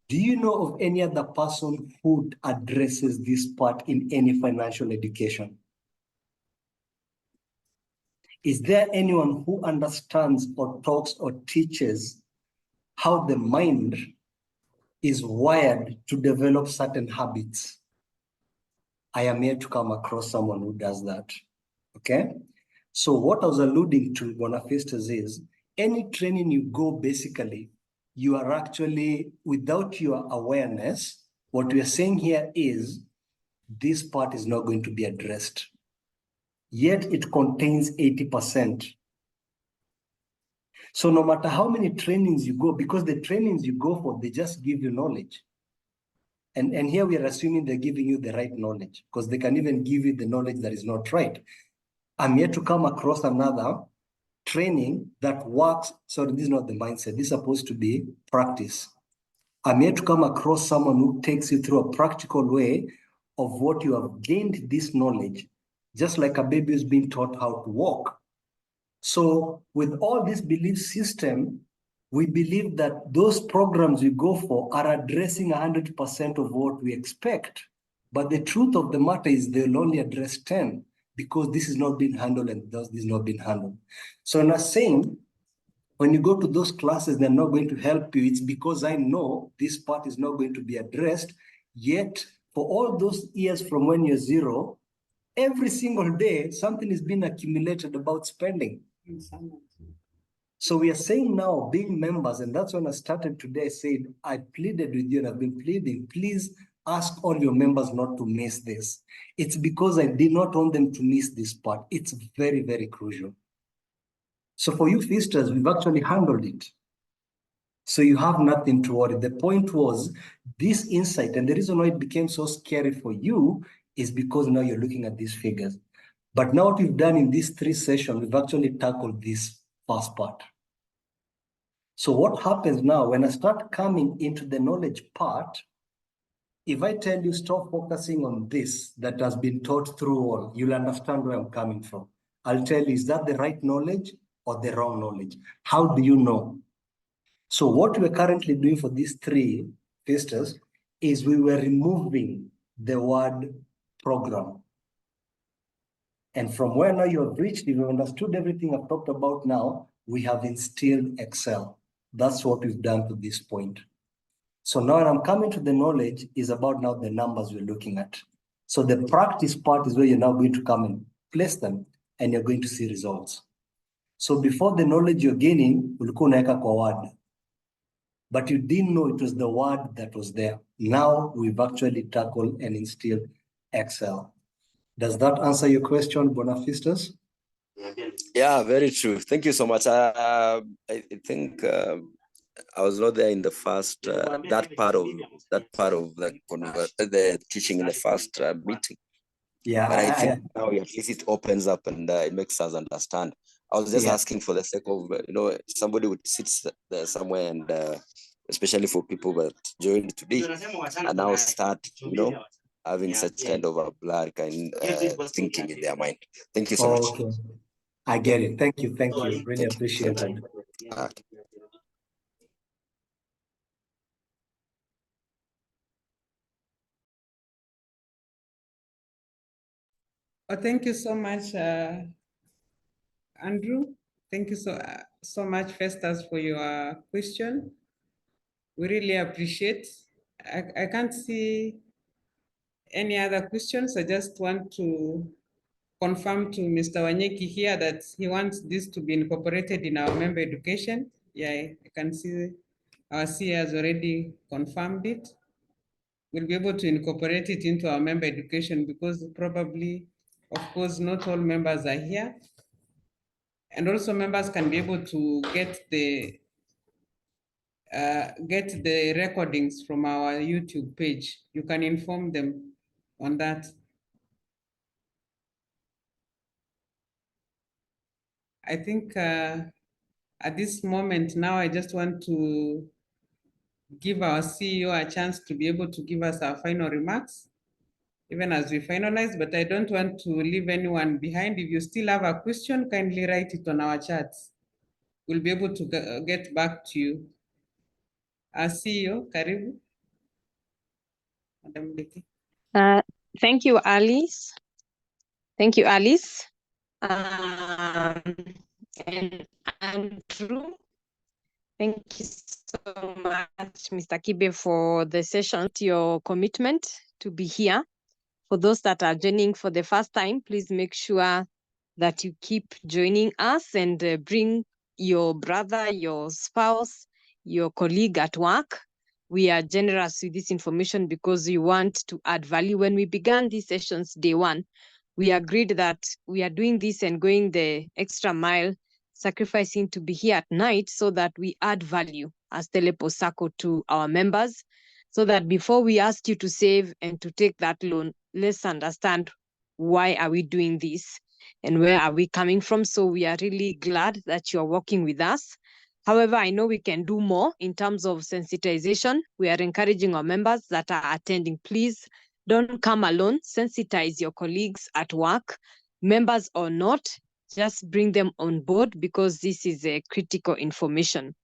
do you know of any other person who addresses this part in any financial education? Is there anyone who understands or talks or teaches how the mind is wired to develop certain habits? I am here to come across someone who does that, okay? So what I was alluding to, Bonafistas, is any training you go, basically, you are actually, without your awareness, what we are saying here is this part is not going to be addressed. Yet it contains 80%. So no matter how many trainings you go, because the trainings you go for, they just give you knowledge. And here we are assuming they're giving you the right knowledge, because they can even give you the knowledge that is not right. I'm yet to come across another training that works. Sorry, this is not the mindset. This is supposed to be practice. I'm yet to come across someone who takes you through a practical way of what you have gained this knowledge, just like a baby is being taught how to walk. So with all this belief system, we believe that those programs we go for are addressing 100% of what we expect. But the truth of the matter is they'll only address 10 because this is not being handled and this is not being handled. So I'm not saying when you go to those classes, they're not going to help you. It's because I know this part is not going to be addressed. Yet for all those years from when you're 0, every single day, something is being accumulated about spending. So we are saying now, being members, and that's when I started today, I said, I pleaded with you and I've been pleading, please ask all your members not to miss this. It's because I did not want them to miss this part. It's very, very crucial. So for you feasters, we've actually handled it. So you have nothing to worry. The point was this insight, and the reason why it became so scary for you is because now you're looking at these figures. But now what we've done in these 3 sessions, we've actually tackled this first part. So what happens now, when I start coming into the knowledge part, if I tell you stop focusing on this that has been taught through all, you'll understand where I'm coming from. I'll tell you, is that the right knowledge or the wrong knowledge? How do you know? So what we're currently doing for these 3 vistas is we were removing the word program. And from where now you have reached, if you've understood everything I've talked about now, we have instilled Excel. That's what we've done to this point. So now when I'm coming to the knowledge is about now the numbers we're looking at. So the practice part is where you're now going to come and place them and you're going to see results. So before the knowledge you're gaining, ulikuwa unaweka kwa word. But you didn't know it was the word that was there. Now we've actually tackled and instilled Excel. Does that answer your question, Bonafistas? Yeah, very true. Thank you so much. I think I was not there in the first that part of the teaching in the first meeting. Yeah, but I think now at least it opens up and it makes us understand. I was just asking for the sake of somebody would sit there somewhere and especially for people that joined today and now start having such kind of a blur kind thinking in their mind. Thank you so much. Okay. I get it. Thank you. Really appreciate it. Oh, thank you so much, Andrew. Thank you so much, Festus, for your question. We really appreciate. I can't see any other questions. I just want to confirm to Mr. Wanyeki here that he wants this to be incorporated in our member education. Yeah, I can see our CEO has already confirmed it. We'll be able to incorporate it into our member education because probably, of course, not all members are here. And also members can be able to get the recordings from our YouTube page. You can inform them on that. I think at this moment now, I just want to give our CEO a chance to be able to give us our final remarks, even as we finalize, but I don't want to leave anyone behind. If you still have a question, kindly write it on our chats. We'll be able to get back to you. Our CEO, karibu. Madam Leki. Thank you, Alice. Thank you, Alice. And Andrew, thank you so much, Mr. Kibe, for the session, your commitment to be here. For those that are joining for the first time, please make sure that you keep joining us and bring your brother, your spouse, your colleague at work. We are generous with this information because we want to add value. When we began these sessions day one, we agreed that we are doing this and going the extra mile, sacrificing to be here at night so that we add value as Telepost Sacco to our members, so that before we ask you to save and to take that loan, let's understand why are we doing this and where are we coming from. So we are really glad that you are working with us. However, I know we can do more in terms of sensitization. We are encouraging our members that are attending, please don't come alone. Sensitize your colleagues at work, members or not, just bring them on board because this is a critical information.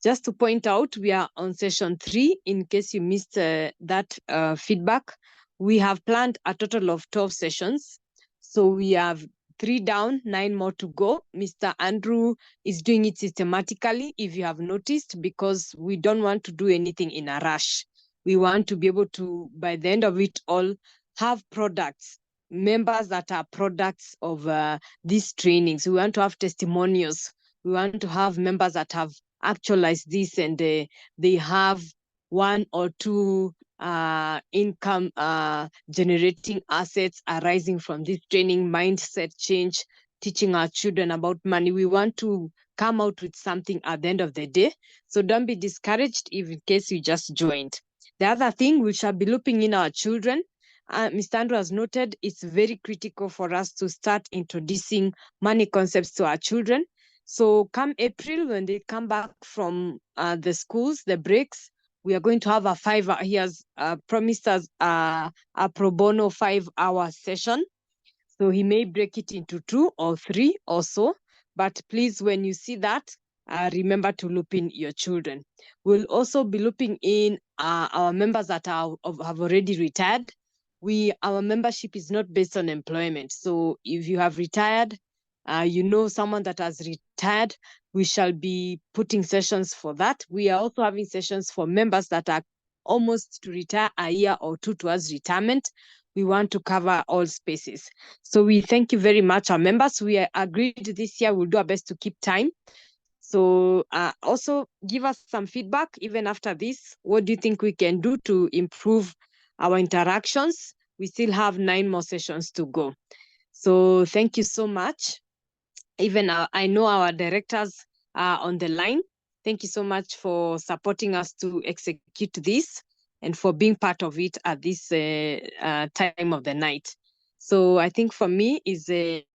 Just to point out, we are on session 3. In case you missed that feedback, we have planned a total of 12 sessions. So we have 3 down, 9 more to go. Mr. Andrew is doing it systematically, if you have noticed, because we don't want to do anything in a rush. We want to be able to, by the end of it all, have products, members that are products of these trainings. We want to have testimonials. We want to have members that have actualized this and they have 1 or 2 income generating assets arising from this training, mindset change, teaching our children about money. We want to come out with something at the end of the day. So don't be discouraged if in case you just joined. The other thing, we shall be looping in our children. Mr. Andrew has noted it's very critical for us to start introducing money concepts to our children. So come April, when they come back from the schools, the breaks, we are going to have a 5 hour, he has promised us a pro bono 5-hour session. So he may break it into 2 or 3 or so. But please, when you see that, remember to loop in your children. We'll also be looping in our members that have already retired. Our membership is not based on employment. So if you have retired, you know someone that has retired, we shall be putting sessions for that. We are also having sessions for members that are almost to retire a year or 2 towards retirement. We want to cover all spaces. So we thank you very much, our members. We agreed this year we'll do our best to keep time. So also give us some feedback even after this. What do you think we can do to improve our interactions? We still have 9 more sessions to go. So thank you so much. Even I know our directors are on the line. Thank you so much for supporting us to execute this and for being part of it at this time of the night. So I think for me is a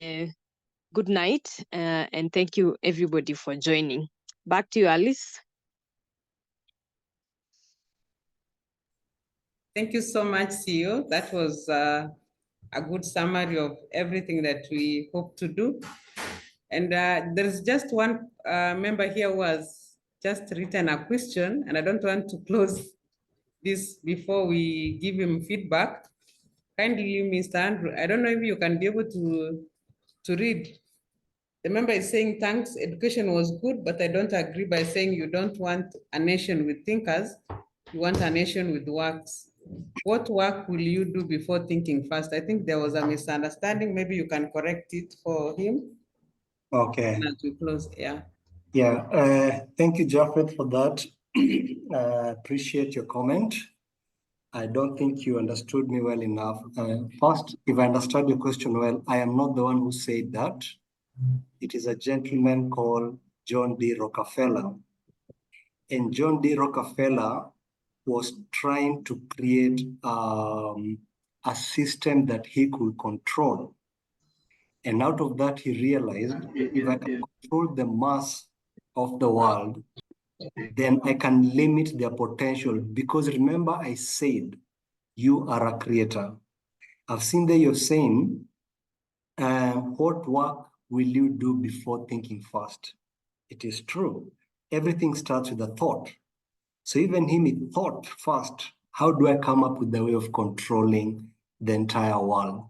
good night and thank you everybody for joining. Back to you, Alice. Thank you so much, CEO. That was a good summary of everything that we hope to do. And there's just one member here who has just written a question, and I don't want to close this before we give him feedback. Kindly, Mr. Andrew, I don't know if you can be able to read. The member is saying, thanks, education was good, but I don't agree by saying you don't want a nation with thinkers, you want a nation with works. What work will you do before thinking first? I think there was a misunderstanding. Maybe you can correct it for him. Okay. And as we close, yeah. Yeah, thank you, Japheth, for that. Appreciate your comment. I don't think you understood me well enough. First, if I understood your question well, I am not the one who said that. It is a gentleman called John D. Rockefeller. And John D. Rockefeller was trying to create a system that he could control. And out of that, he realized, if I can control the mass of the world, then I can limit their potential. Because remember, I said, you are a creator. I've seen that you're saying, what work will you do before thinking first? It is true. Everything starts with a thought. So even him, he thought first, how do I come up with the way of controlling the entire world?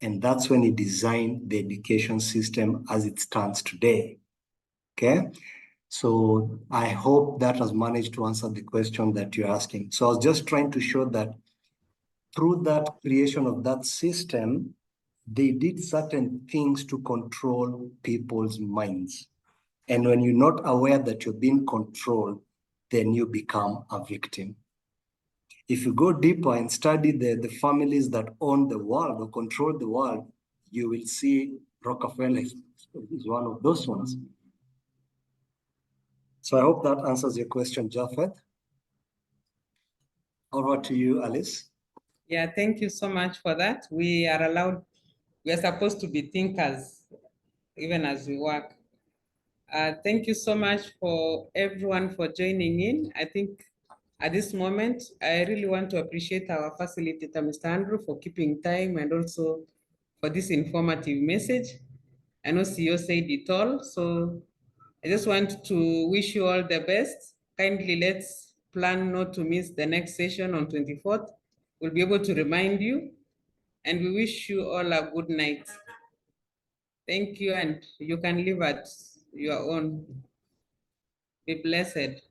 And that's when he designed the education system as it stands today. Okay? So I hope that has managed to answer the question that you're asking. So I was just trying to show that through that creation of that system, they did certain things to control people's minds. And when you're not aware that you're being controlled, then you become a victim. If you go deeper and study the families that own the world or control the world, you will see Rockefeller is one of those ones. So I hope that answers your question, Japheth. Over to you, Alice. Yeah, thank you so much for that. We are supposed to be thinkers, even as we work. Thank you so much for everyone for joining in. I think at this moment, I really want to appreciate our facilitator, Mr. Andrew, for keeping time and also for this informative message. I know CEO said it all, so I just want to wish you all the best. Kindly let's plan not to miss the next session on 24th. We'll be able to remind you, and we wish you all a good night. Thank you, and you can leave at your own. Be blessed.